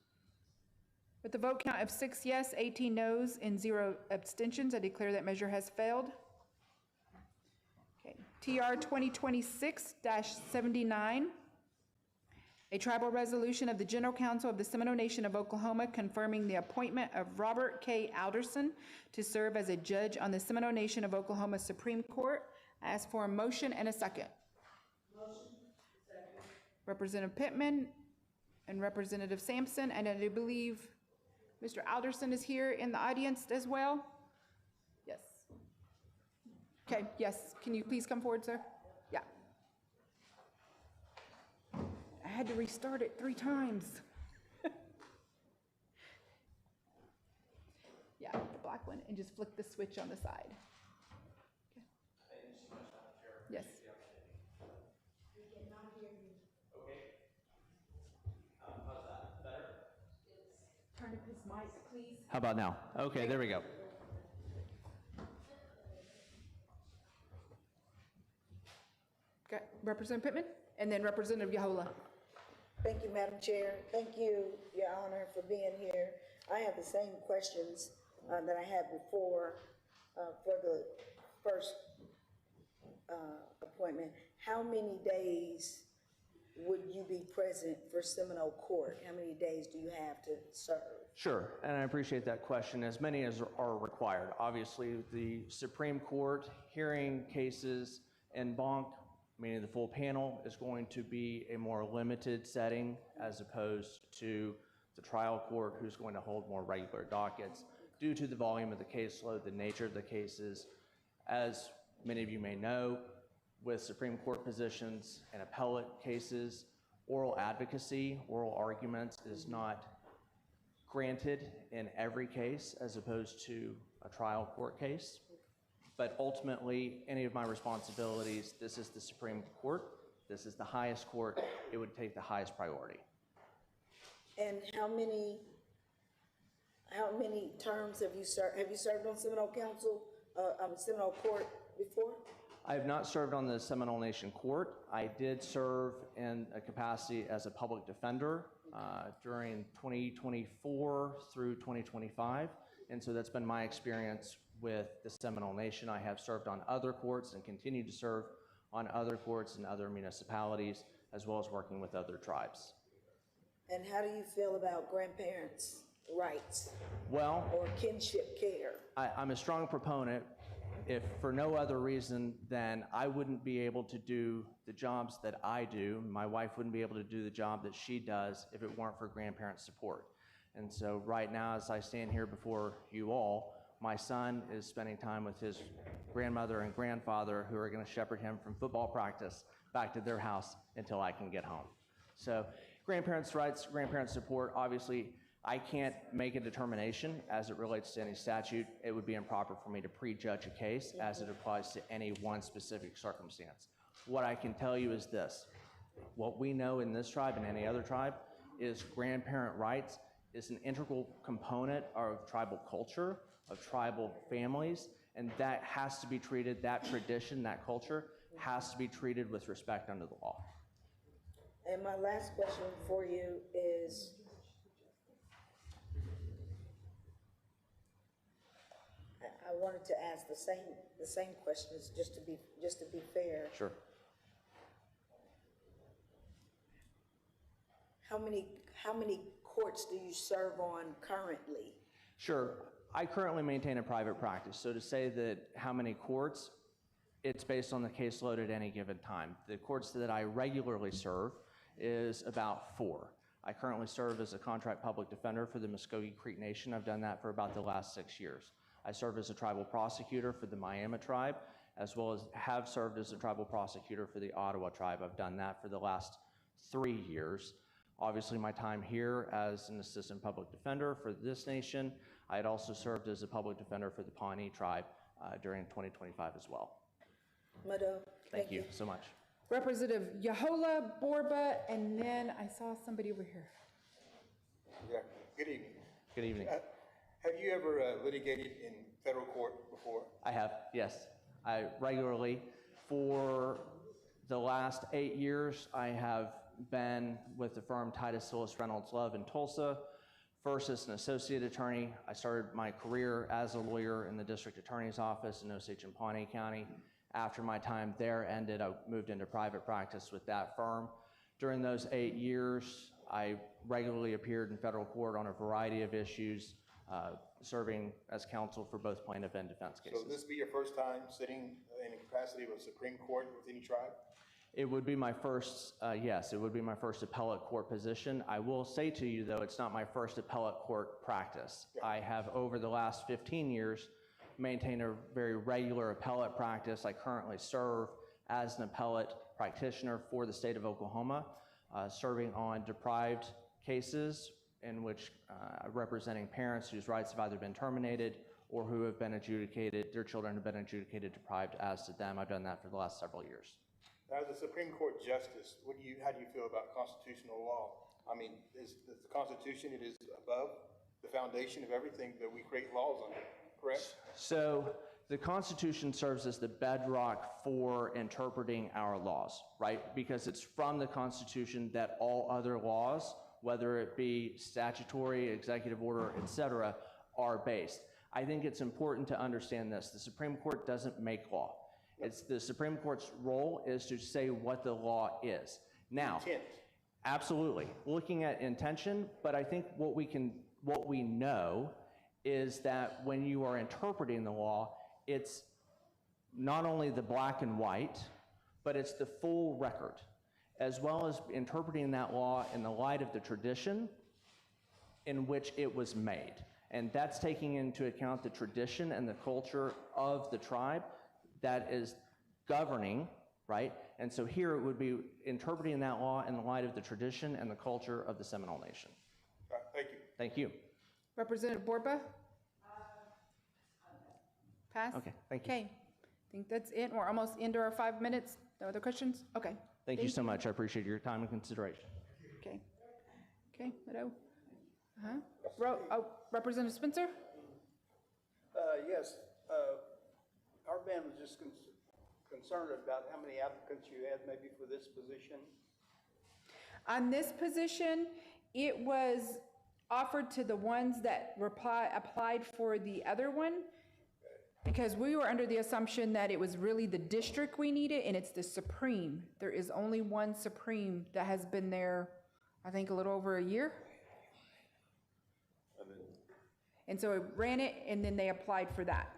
With the vote count of 6 yes, 18 no's, and 0 abstentions, I declare that measure has failed. Okay, TR 2026-79, a tribal resolution of the General Council of the Seminole Nation of Oklahoma confirming the appointment of Robert K. Alderson to serve as a judge on the Seminole Nation of Oklahoma Supreme Court. I ask for a motion and a second. Motion. Second. Representative Pittman and Representative Sampson, and I do believe Mr. Alderson is here in the audience as well? Yes. Okay, yes, can you please come forward, sir? Yeah. I had to restart it 3 times. Yeah, the black one, and just flick the switch on the side. Okay. Yes. Turn up his mic, please. How about now? Okay, there we go. Okay, Representative Pittman, and then Representative Yahola. Thank you, Madam Chair. Thank you, Your Honor, for being here. I have the same questions that I had before for the first appointment. How many days would you be present for Seminole Court? How many days do you have to serve? Sure, and I appreciate that question. As many as are required. Obviously, the Supreme Court hearing cases en banc, meaning the full panel, is going to be a more limited setting as opposed to the trial court, who's going to hold more regular dockets due to the volume of the caseload, the nature of the cases. As many of you may know, with Supreme Court positions and appellate cases, oral advocacy, oral arguments is not granted in every case as opposed to a trial court case. But ultimately, any of my responsibilities, this is the Supreme Court, this is the highest court, it would take the highest priority. And how many terms have you served? Have you served on Seminole Council, Seminole Court before? I have not served on the Seminole Nation Court. I did serve in a capacity as a public defender during 2024 through 2025. And so that's been my experience with the Seminole Nation. I have served on other courts and continue to serve on other courts and other municipalities, as well as working with other tribes. And how do you feel about grandparents' rights Well, or kinship care? I'm a strong proponent, if for no other reason than I wouldn't be able to do the jobs that I do. My wife wouldn't be able to do the job that she does if it weren't for grandparent support. And so right now, as I stand here before you all, my son is spending time with his grandmother and grandfather, who are going to shepherd him from football practice back to their house until I can get home. So grandparents' rights, grandparent support, obviously, I can't make a determination as it relates to any statute. It would be improper for me to prejudge a case as it applies to any one specific circumstance. What I can tell you is this. What we know in this tribe and any other tribe is grandparent rights is an integral component of tribal culture, of tribal families, and that has to be treated, that tradition, that culture has to be treated with respect under the law. And my last question for you is, I wanted to ask the same questions just to be fair. Sure. How many courts do you serve on currently? Sure. I currently maintain a private practice, so to say that how many courts, it's based on the caseload at any given time. The courts that I regularly serve is about 4. I currently serve as a contract public defender for the Muskogee Creek Nation. I've done that for about the last 6 years. I serve as a tribal prosecutor for the Miami tribe, as well as have served as a tribal prosecutor for the Ottawa tribe. I've done that for the last 3 years. Obviously, my time here as an assistant public defender for this nation, I had also served as a public defender for the Pawnee tribe during 2025 as well. Mado, Thank you so much. Representative Yahola, Borba, and then I saw somebody over here. Yeah, good evening. Good evening. Have you ever litigated in federal court before? I have, yes. I regularly, for the last 8 years, I have been with the firm Titus Sillis Reynolds Love in Tulsa. First as an associate attorney. I started my career as a lawyer in the district attorney's office in Osage and Pawnee County. After my time there ended, I moved into private practice with that firm. During those 8 years, I regularly appeared in federal court on a variety of issues, serving as counsel for both plaintiff and defense cases. So this be your first time sitting in the capacity of a Supreme Court with any tribe? It would be my first, yes, it would be my first appellate court position. I will say to you, though, it's not my first appellate court practice. Yeah. I have, over the last 15 years, maintained a very regular appellate practice. I currently serve as an appellate practitioner for the state of Oklahoma, serving on deprived cases in which representing parents whose rights have either been terminated or who have been adjudicated, their children have been adjudicated deprived as to them. I've done that for the last several years. As a Supreme Court justice, how do you feel about constitutional law? I mean, is the Constitution, it is above the foundation of everything that we create laws under, correct? So the Constitution serves as the bedrock for interpreting our laws, right? Because it's from the Constitution that all other laws, whether it be statutory, executive order, etc., are based. I think it's important to understand this. The Supreme Court doesn't make law. It's the Supreme Court's role is to say what the law is. Now, intent. Absolutely, looking at intention, but I think what we know is that when you are interpreting the law, it's not only the black and white, but it's the full record, as well as interpreting that law in the light of the tradition in which it was made. And that's taking into account the tradition and the culture of the tribe that is governing, right? And so here it would be interpreting that law in the light of the tradition and the culture of the Seminole Nation. Thank you. Thank you. Representative Borba? Pass? Okay, thank you. Okay, I think that's it. We're almost into our 5 minutes. No other questions? Okay. Thank you so much. I appreciate your time and consideration. Okay. Okay, Mado? Representative Spencer? Yes. Our band was just concerned about how many applicants you had maybe for this position. On this position, it was offered to the ones that applied for the other one, because we were under the assumption that it was really the district we needed, and it's the Supreme. There is only one Supreme that has been there, I think, a little over a year. And so it ran it, and then they applied for that.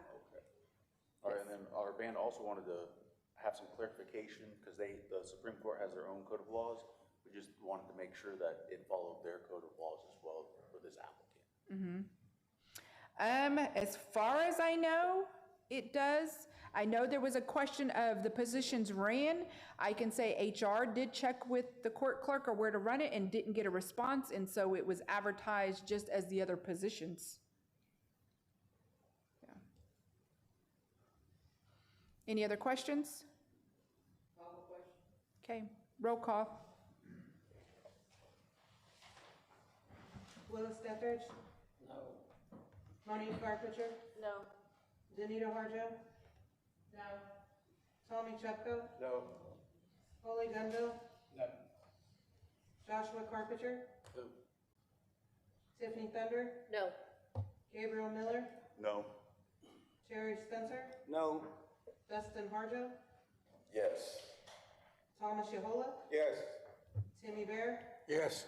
All right, and then our band also wanted to have some clarification, because the Supreme Court has their own code of laws. We just wanted to make sure that it followed their code of laws as well for this applicant. As far as I know, it does. I know there was a question of the positions ran. I can say HR did check with the court clerk or where to run it and didn't get a response, and so it was advertised just as the other positions. Yeah. Any other questions? Okay, roll call. Willis Steppich? No. Monique Carpenter? No. Danita Harjo? No. Tommy Chupko? No. Ole Gunville? No. Joshua Carpenter? No. Tiffany Thunder? No. Gabriel Miller? No. Terry Spencer? No. Dustin Harjo? Yes. Thomas Yahola? Yes. Timmy Bear? Yes.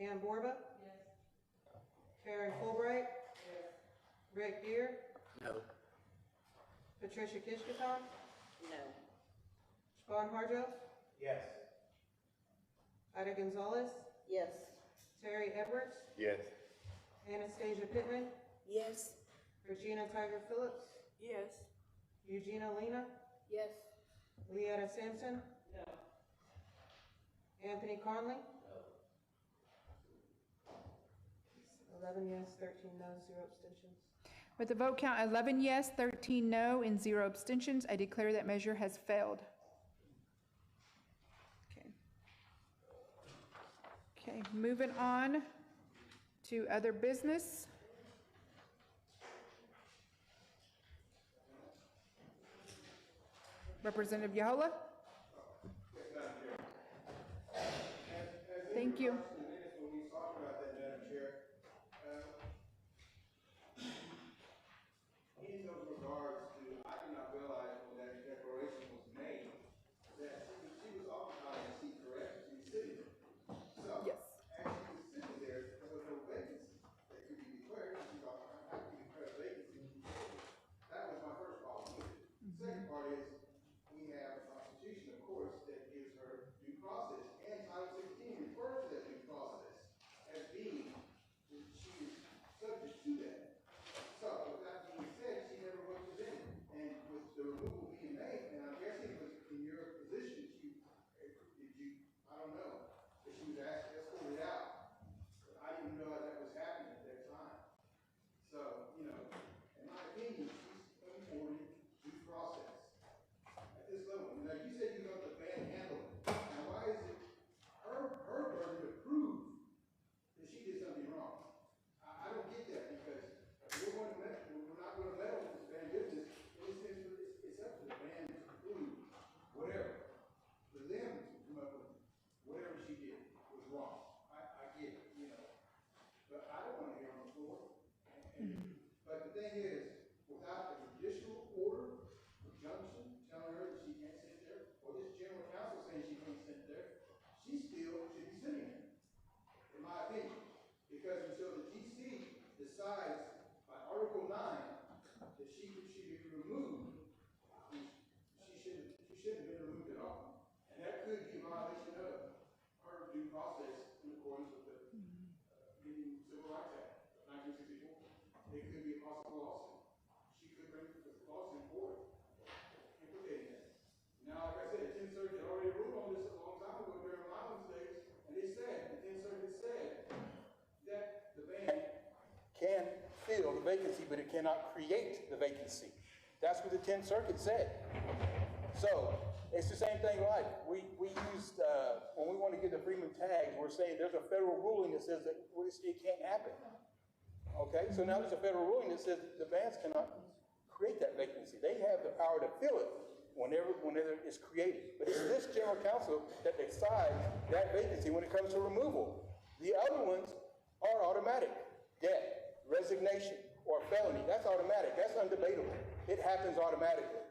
Ann Borba? Yes. Karen Fulbright? Yes. Rick Deer? No. Patricia Kishkaton? No. Siobhan Harjo? Yes. Ida Gonzalez? Yes. Terry Edwards? Yes. Anastasia Pittman? Yes. Regina Tiger Phillips? Yes. Eugenia Lena? Yes. Leetta Sampson? No. Anthony Conley? 11 yes, 13 no, 0 abstentions. With the vote count 11 yes, 13 no, and 0 abstentions, I declare that measure has failed. Okay. Okay, moving on to other business. Representative Yahola? Thank you. When we talked about that, Madam Chair, in those regards to, I did not realize when that declaration was made, that she was occupying a seat, correct? She was sitting there. So, Yes. as she was sitting there, there was no vacancy that could be declared. She's occupying, how can you declare a vacancy? That was my first problem with it. Second part is, we have a constitution, of course, that gives her due process, and Title 16 refers to that due process as being, she is subject to that. So, with that being said, she never was presented, and with the removal being made, and I'm guessing it was in your position, I don't know, but she was escorted out. But I didn't realize that was happening at that time. So, in my opinion, she's afforded due process at this level. Now, you said you got the bad handle. Now, why is it her burden to prove that she did something wrong? I don't get that, because we're not going to meddle with this band business. It's up to the band to prove whatever. For them to come up with whatever she did was wrong. I get it, but I don't want to hear on the floor. But the thing is, without a judicial order, injunction, telling her that she can't sit there, or this general counsel saying she can't sit there, she still should be sitting there, in my opinion. Because until the GC decides by Article 9 that she be removed, she shouldn't have been removed at all. And that could be a violation of her due process in accordance with the Indian Civil Rights Act of 1964. It could be a possible lawsuit. She could bring the lawsuit forward, implicating that. Now, like I said, the 10th Circuit already ruled on this a long time ago during Lyman's days, and they said, the 10th Circuit said that the band can fill the vacancy, but it cannot create the vacancy. That's what the 10th Circuit said. So, it's the same thing like, we used, when we want to get the Freeman tags, we're saying there's a federal ruling that says that it can't happen. Okay, so now there's a federal ruling that says the bands cannot create that vacancy. They have the power to fill it whenever it's created. But it's this general counsel that decides that vacancy when it comes to removal. The other ones are automatic. Death, resignation, or felony, that's automatic. That's undebatable. It happens automatically.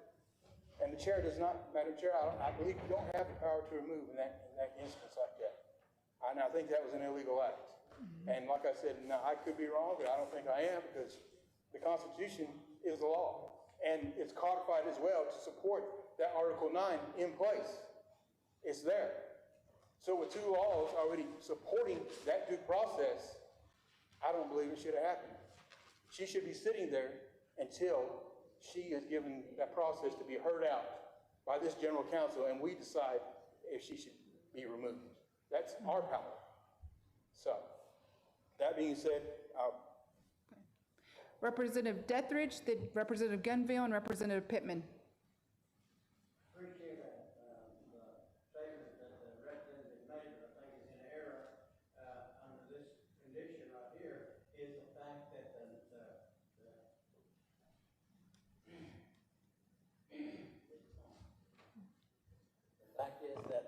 And the chair does not, Madam Chair, I believe you don't have the power to remove in that instance like that. And I think that was an illegal act. And like I said, now I could be wrong, but I don't think I am, because the Constitution is the law. And it's codified as well to support that Article 9 in place. It's there. So with two laws already supporting that due process, I don't believe it should have happened. She should be sitting there until she is given that process to be heard out by this general counsel, and we decide if she should be removed. That's our power. So, that being said, Representative Dethridge, then Representative Gunville, and Representative Pittman. Appreciate that. The statement that the representative made, I think is in error, under this condition right here, is the fact that the fact is that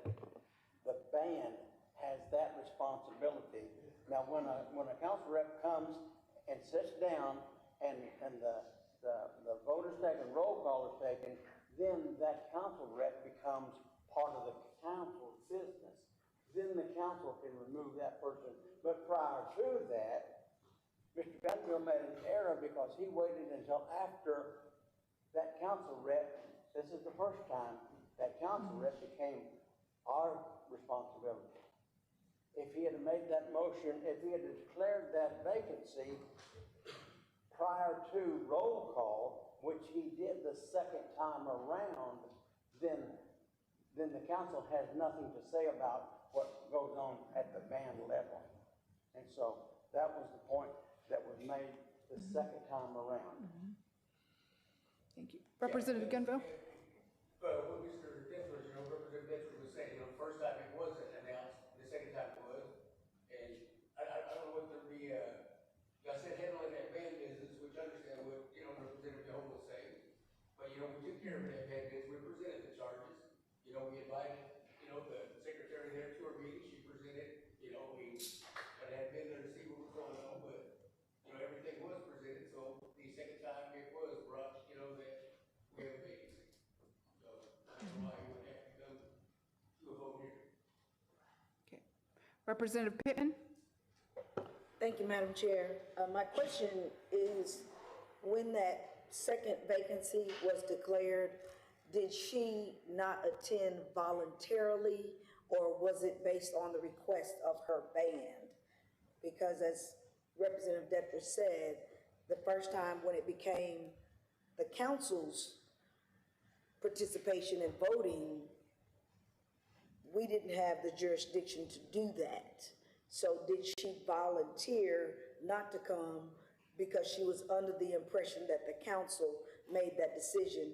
the band has that responsibility. Now, when a council rep comes and sits down and the voters taken, roll call is taken, then that council rep becomes part of the council's business. Then the council can remove that person. But prior to that, Mr. Gunville made an error because he waited until after that council rep, this is the first time, that council rep became our responsibility. If he had made that motion, if he had declared that vacancy prior to roll call, which he did the second time around, then the council has nothing to say about what goes on at the band level. And so that was the point that was made the second time around. Thank you. Representative Gunville? But what Mr. Dethridge, Representative Dethridge was saying, the first time it wasn't announced, the second time it was. And I don't know what y'all said handling that band business, which I understand what, Representative Young was saying. But, we took care of that band business, we presented the charges. We invited, the secretary there to our meeting, she presented, I had been there to see what was going on, but, everything was presented. So the second time it was brought, that we have a vacancy. So that's why we would have to come to a vote here. Okay. Representative Pittman? Thank you, Madam Chair. My question is, when that second vacancy was declared, did she not attend voluntarily, or was it based on the request of her band? Because as Representative Dethridge said, the first time when it became the council's participation in voting, we didn't have the jurisdiction to do that. So did she volunteer not to come because she was under the impression that the council made that decision,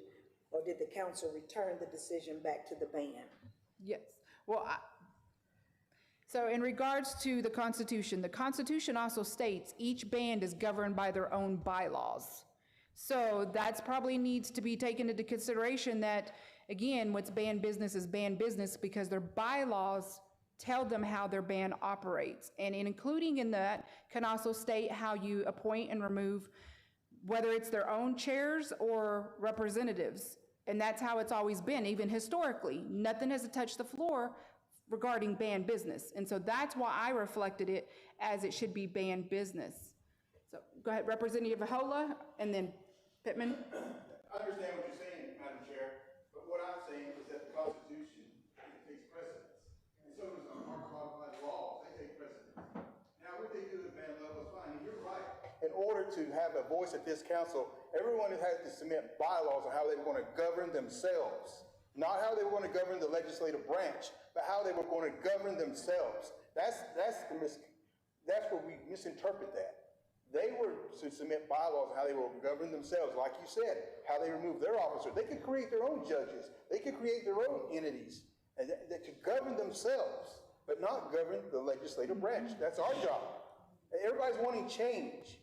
or did the council return the decision back to the band? Yes. Well, so in regards to the Constitution also states each band is governed by their own bylaws. So that's probably needs to be taken into consideration that, again, what's band business is band business because their bylaws tell them how their band operates. And including in that can also state how you appoint and remove, whether it's their own chairs or representatives. And that's how it's always been, even historically. Nothing has touched the floor regarding band business. And so that's why I reflected it as it should be band business. So go ahead, Representative Hola, and then Pittman. I understand what you're saying, Madam Chair, but what I'm saying is that the Constitution takes precedence, and so does our codified laws. They take precedence. Now, what they do at band level is fine, and you're right. In order to have a voice at this council, everyone has to submit bylaws on how they were going to govern themselves. Not how they were going to govern the legislative branch, but how they were going to govern themselves. That's where we misinterpret that. They were to submit bylaws on how they will govern themselves, like you said, how they remove their officers. They could create their own judges. They could create their own entities that could govern themselves, but not govern the legislative branch. That's our job. Everybody's wanting change.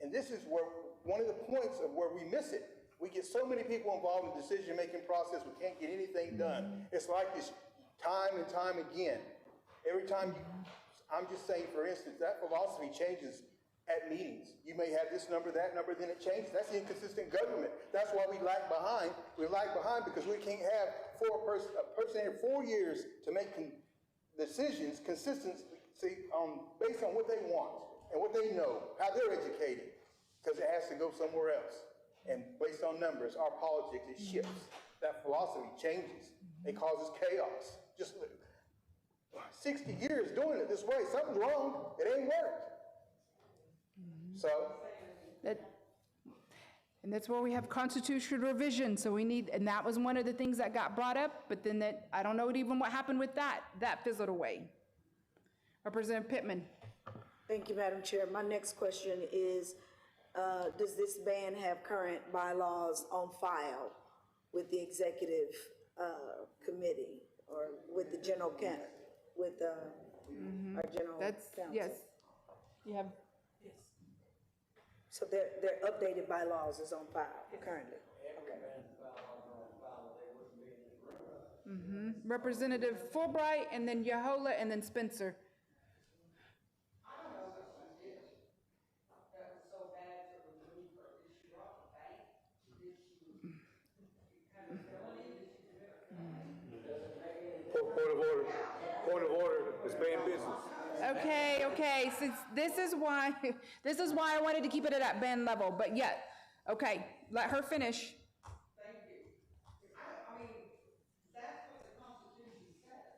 And this is where one of the points of where we miss it. We get so many people involved in the decision-making process, we can't get anything done. It's like this time and time again. Every time I'm just saying, for instance, that philosophy changes at meetings. You may have this number, that number, then it changes. That's inconsistent government. That's why we lag behind. We lag behind because we can't have a person here 4 years to make decisions consistently based on what they want and what they know, how they're educated, because it has to go somewhere else. And based on numbers, our politics, it shifts. That philosophy changes. It causes chaos. Just 60 years doing it this way, something's wrong. It ain't worked. So. And that's where we have constitutional revision, so we need, and that was one of the things that got brought up, but then that, I don't know what happened with that. That fizzled away. Representative Pittman. Thank you, Madam Chair. My next question is, does this band have current bylaws on file with the executive committee or with the general with our general counsel? Yes. You have, So their updated bylaws is on file currently? Representative Fulbright, and then Yahola, and then Spencer. Point of order, it's banned business. Okay, since this is why I wanted to keep it at that band level, but yet, okay, let her finish. Thank you. I mean, that's what the Constitution says.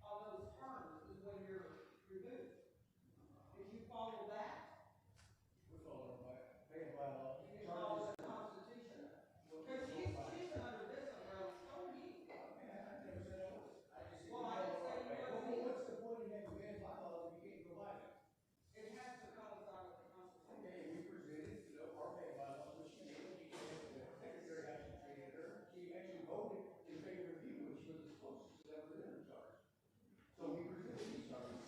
On those terms is when you're removed. If you follow that. We follow that. You can follow the Constitution. Because she's under this umbrella, so are you. Well, I didn't say you were. What's the point of having banned bylaws if you can't go by them? It has to coincide with the Constitution. Okay, we presented, our banned bylaws, which she did. The secretary actually created her. She actually voted in favor of you, which was the closest to that within her charge. So we presented these charges.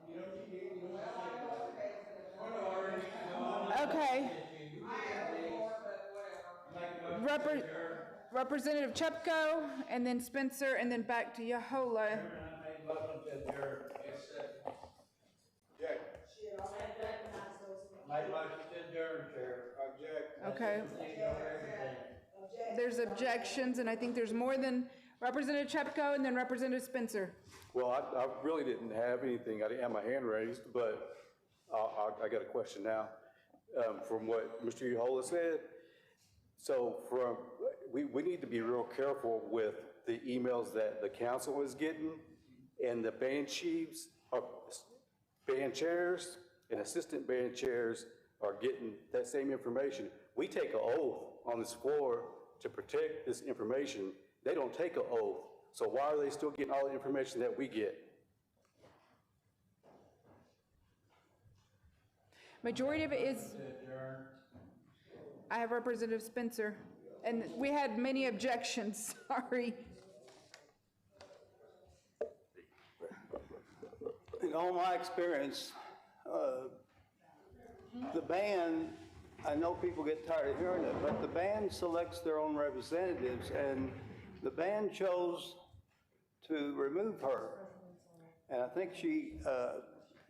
You know, she did, you know. Okay. Representative Chepko, and then Spencer, and then back to Yahola. Okay. There's objections, and I think there's more than Representative Chepko and then Representative Spencer. Well, I really didn't have anything, I didn't have my hand raised, but I got a question now. From what Mr. Yahola said, so we need to be real careful with the emails that the council is getting, and the band chiefs, band chairs, and assistant band chairs are getting that same information. We take an oath on this floor to protect this information. They don't take an oath. So why are they still getting all the information that we get? Majority of it is, I have Representative Spencer, and we had many objections, sorry. In all my experience, the band, I know people get tired of hearing it, but the band selects their own representatives, and the band chose to remove her. And I think she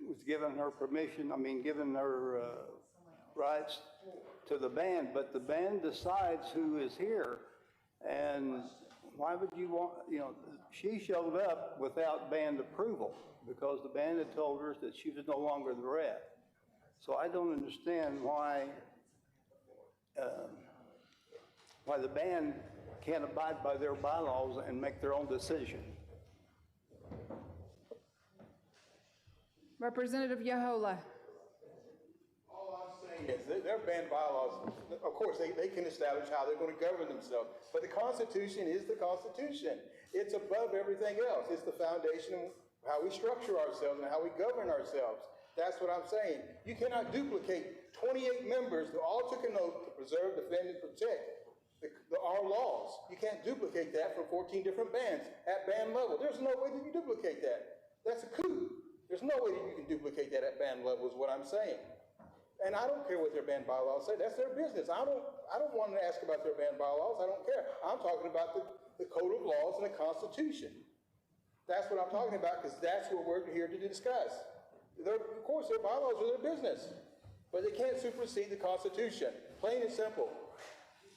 was given her permission, given her rights to the band, but the band decides who is here. And why would you want, she showed up without band approval because the band had told her that she was no longer the rep. So I don't understand why the band can't abide by their bylaws and make their own decision. Representative Yahola. All I'm saying is their band bylaws, of course, they can establish how they're going to govern themselves, but the Constitution is the Constitution. It's above everything else. It's the foundation of how we structure ourselves and how we govern ourselves. That's what I'm saying. You cannot duplicate 28 members who all took an oath to preserve, defend, and protect our laws. You can't duplicate that from 14 different bands at band level. There's no way that you duplicate that. That's a coup. There's no way that you can duplicate that at band level is what I'm saying. And I don't care what their band bylaws say. That's their business. I don't want to ask about their band bylaws. I don't care. I'm talking about the code of laws and the Constitution. That's what I'm talking about because that's what we're here to discuss. Of course, their bylaws are their business, but they can't supersede the Constitution, plain and simple.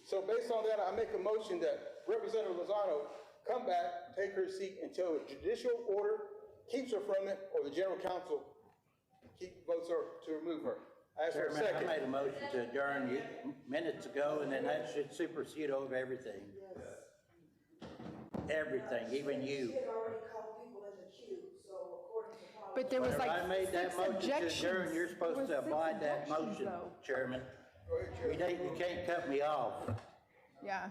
So based on that, I make a motion that Representative Lozano come back, take her seat until a judicial order keeps her from it, or the general counsel votes her to remove her. I ask for a second. I made a motion to adjourn minutes ago, and then that should supersede over everything. Everything, even you. She had already called people in the queue, so according to policy. But there was Whenever like I made that 6 motion to objections. adjourn, you're supposed There to was 6 abide that objections, motion, though. Chairman. You can't cut me off. Yeah.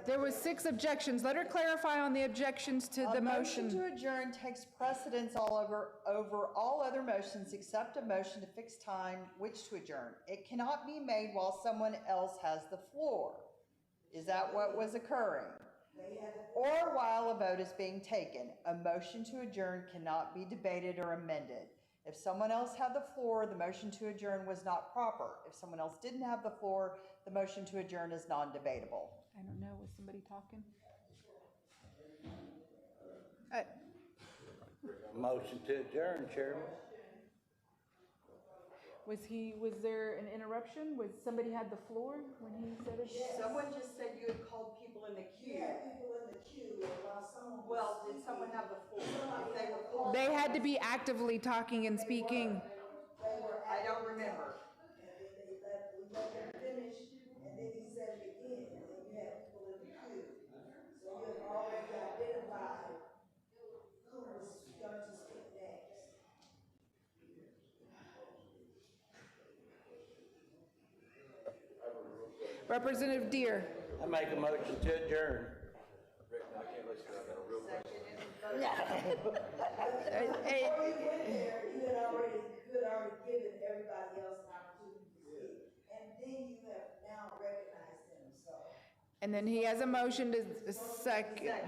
There was 6 objections. Let her clarify on the objections to the A motion motion. to adjourn takes precedence over all other motions except a motion to fix time which to adjourn. It cannot be made while someone else has the floor. Is that what was occurring? Or while a vote is being taken. A motion to adjourn cannot be debated or amended. If someone else had the floor, the motion to adjourn was not proper. If someone else didn't have the floor, the motion to adjourn is non-debatable. I don't know, was somebody talking? Motion to adjourn, Chairman. Was there an interruption? Was somebody had the floor when he said it? Someone just said you had called people in the queue. People in the queue, while someone. Well, did someone have the floor? If they were called. They had to be actively talking and speaking. I don't remember. We let them finish, and then he said it again, and then you had people in the queue. So you had already identified who was going to speak next. Representative Deere. I make a motion to adjourn. Hey, Before you went there, you had already given everybody else an opportunity to speak, and then you have now recognized them, so. and then he has a motion to second.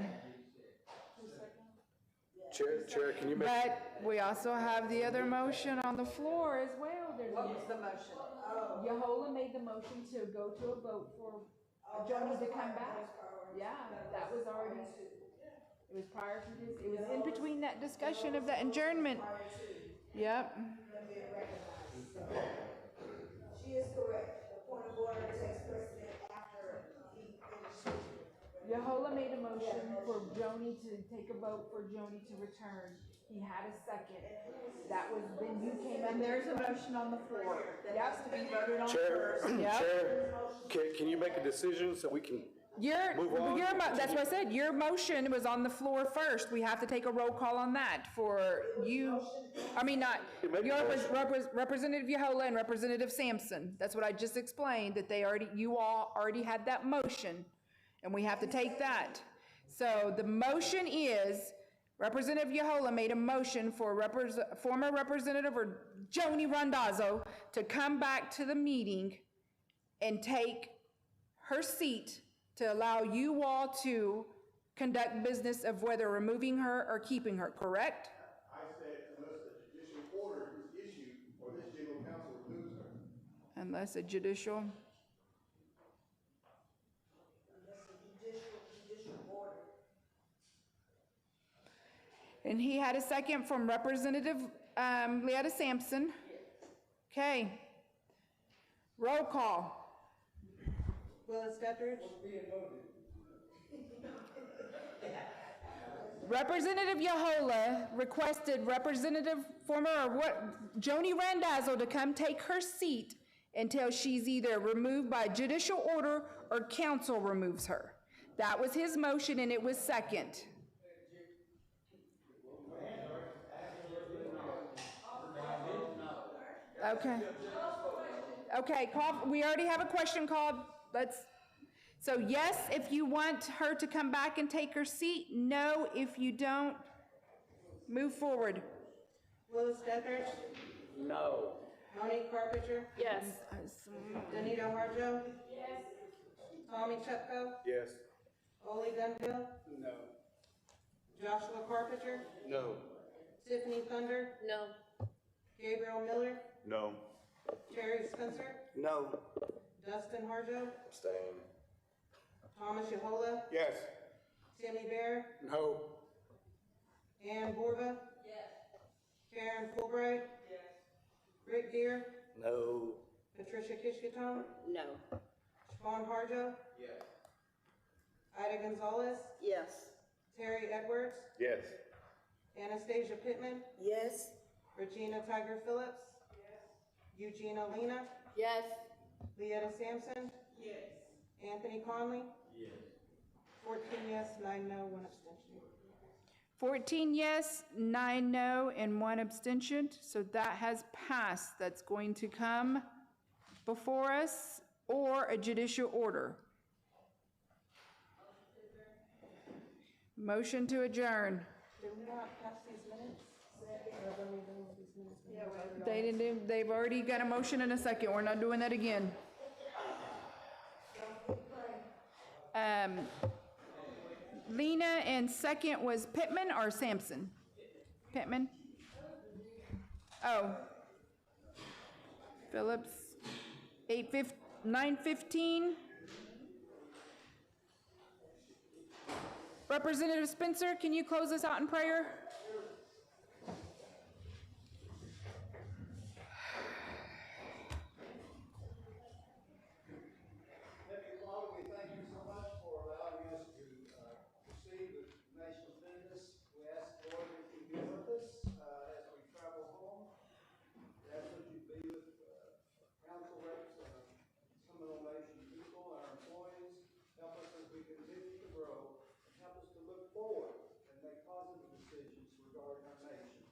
Chair, can you make? But we also have the other motion on the floor as well. What was the motion? Yahola made the motion to go to a vote for Joni to come back. Yeah, that was already, it was prior to this, it was in between that discussion of the adjournment. Yep. She is correct. The point of order takes precedent after he finishes. Yahola made a motion for Joni to take a vote for Joni to return. He had a second. That was, then you came And in. there's a motion on the floor that has to be voted on Chair, first. Yep. Chair, can you make a decision so we can? Move on. That's what I said, your motion was on the floor first. We have to take a roll call on that for you, I mean, not, Representative Yahola and Representative Sampson. That's what I just explained, that you all already had that motion, and we have to take that. So the motion is, Representative Yahola made a motion for former Representative Joni Randazzo to come back to the meeting and take her seat to allow you all to conduct business of whether removing her or keeping her, correct? I said unless a judicial order is issued or this general counsel removes her. Unless a judicial, Judicial order. and he had a second from Representative Leetta Sampson. Okay. Roll call. Willis Guthridge? Representative Yahola requested Joni Randazzo to come take her seat until she's either removed by judicial order or council removes her. That was his motion and it was second. Okay. Okay, we already have a question called. So yes, if you want her to come back and take her seat. No, if you don't, move forward. Willis Guthridge? No. Monique Carpenter? Yes. Danita Harjo? Yes. Tommy Chupko? Yes. Ole Dunhill? No. Joshua Carpenter? No. Tiffany Thunder? No. Gabriel Miller? No. Terry Spencer? No. Dustin Harjo? Abstain. Thomas Yahola? Yes. Timmy Bear? No. Ann Borba? Yes. Karen Fulbright? Yes. Rick Deere? No. Patricia Kishkaton? No. Siobhan Harjo? Yes. Ida Gonzalez? Yes. Terry Edwards? Yes. Anastasia Pittman? Yes. Regina Tiger Phillips? Yes. Eugenia Lena? Yes. Leetta Sampson? Yes. Anthony Conley? Yes. 14 yes, 9 no, 1 abstention. 14 yes, 9 no, and 1 abstention. So that has passed. That's going to come before us, or a judicial order. Motion to adjourn. Did we not pass these minutes? They didn't do, they've already got a motion and a second. We're not doing that again. Lena, and second was Pittman or Sampson? Pittman? Oh. Phillips, 9:15. Representative Spencer, can you close us out in prayer? Heavenly Father, we thank you so much for allowing us to proceed with national business. We ask, Lord, that you be with us as we travel home. We ask that you be with council reps, Seminole Nation people, our employees. Help us as we continue to grow. Help us to look forward and make positive decisions regarding our nation.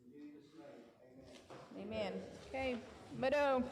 In Jesus' name, amen. Amen. Okay, Meadow.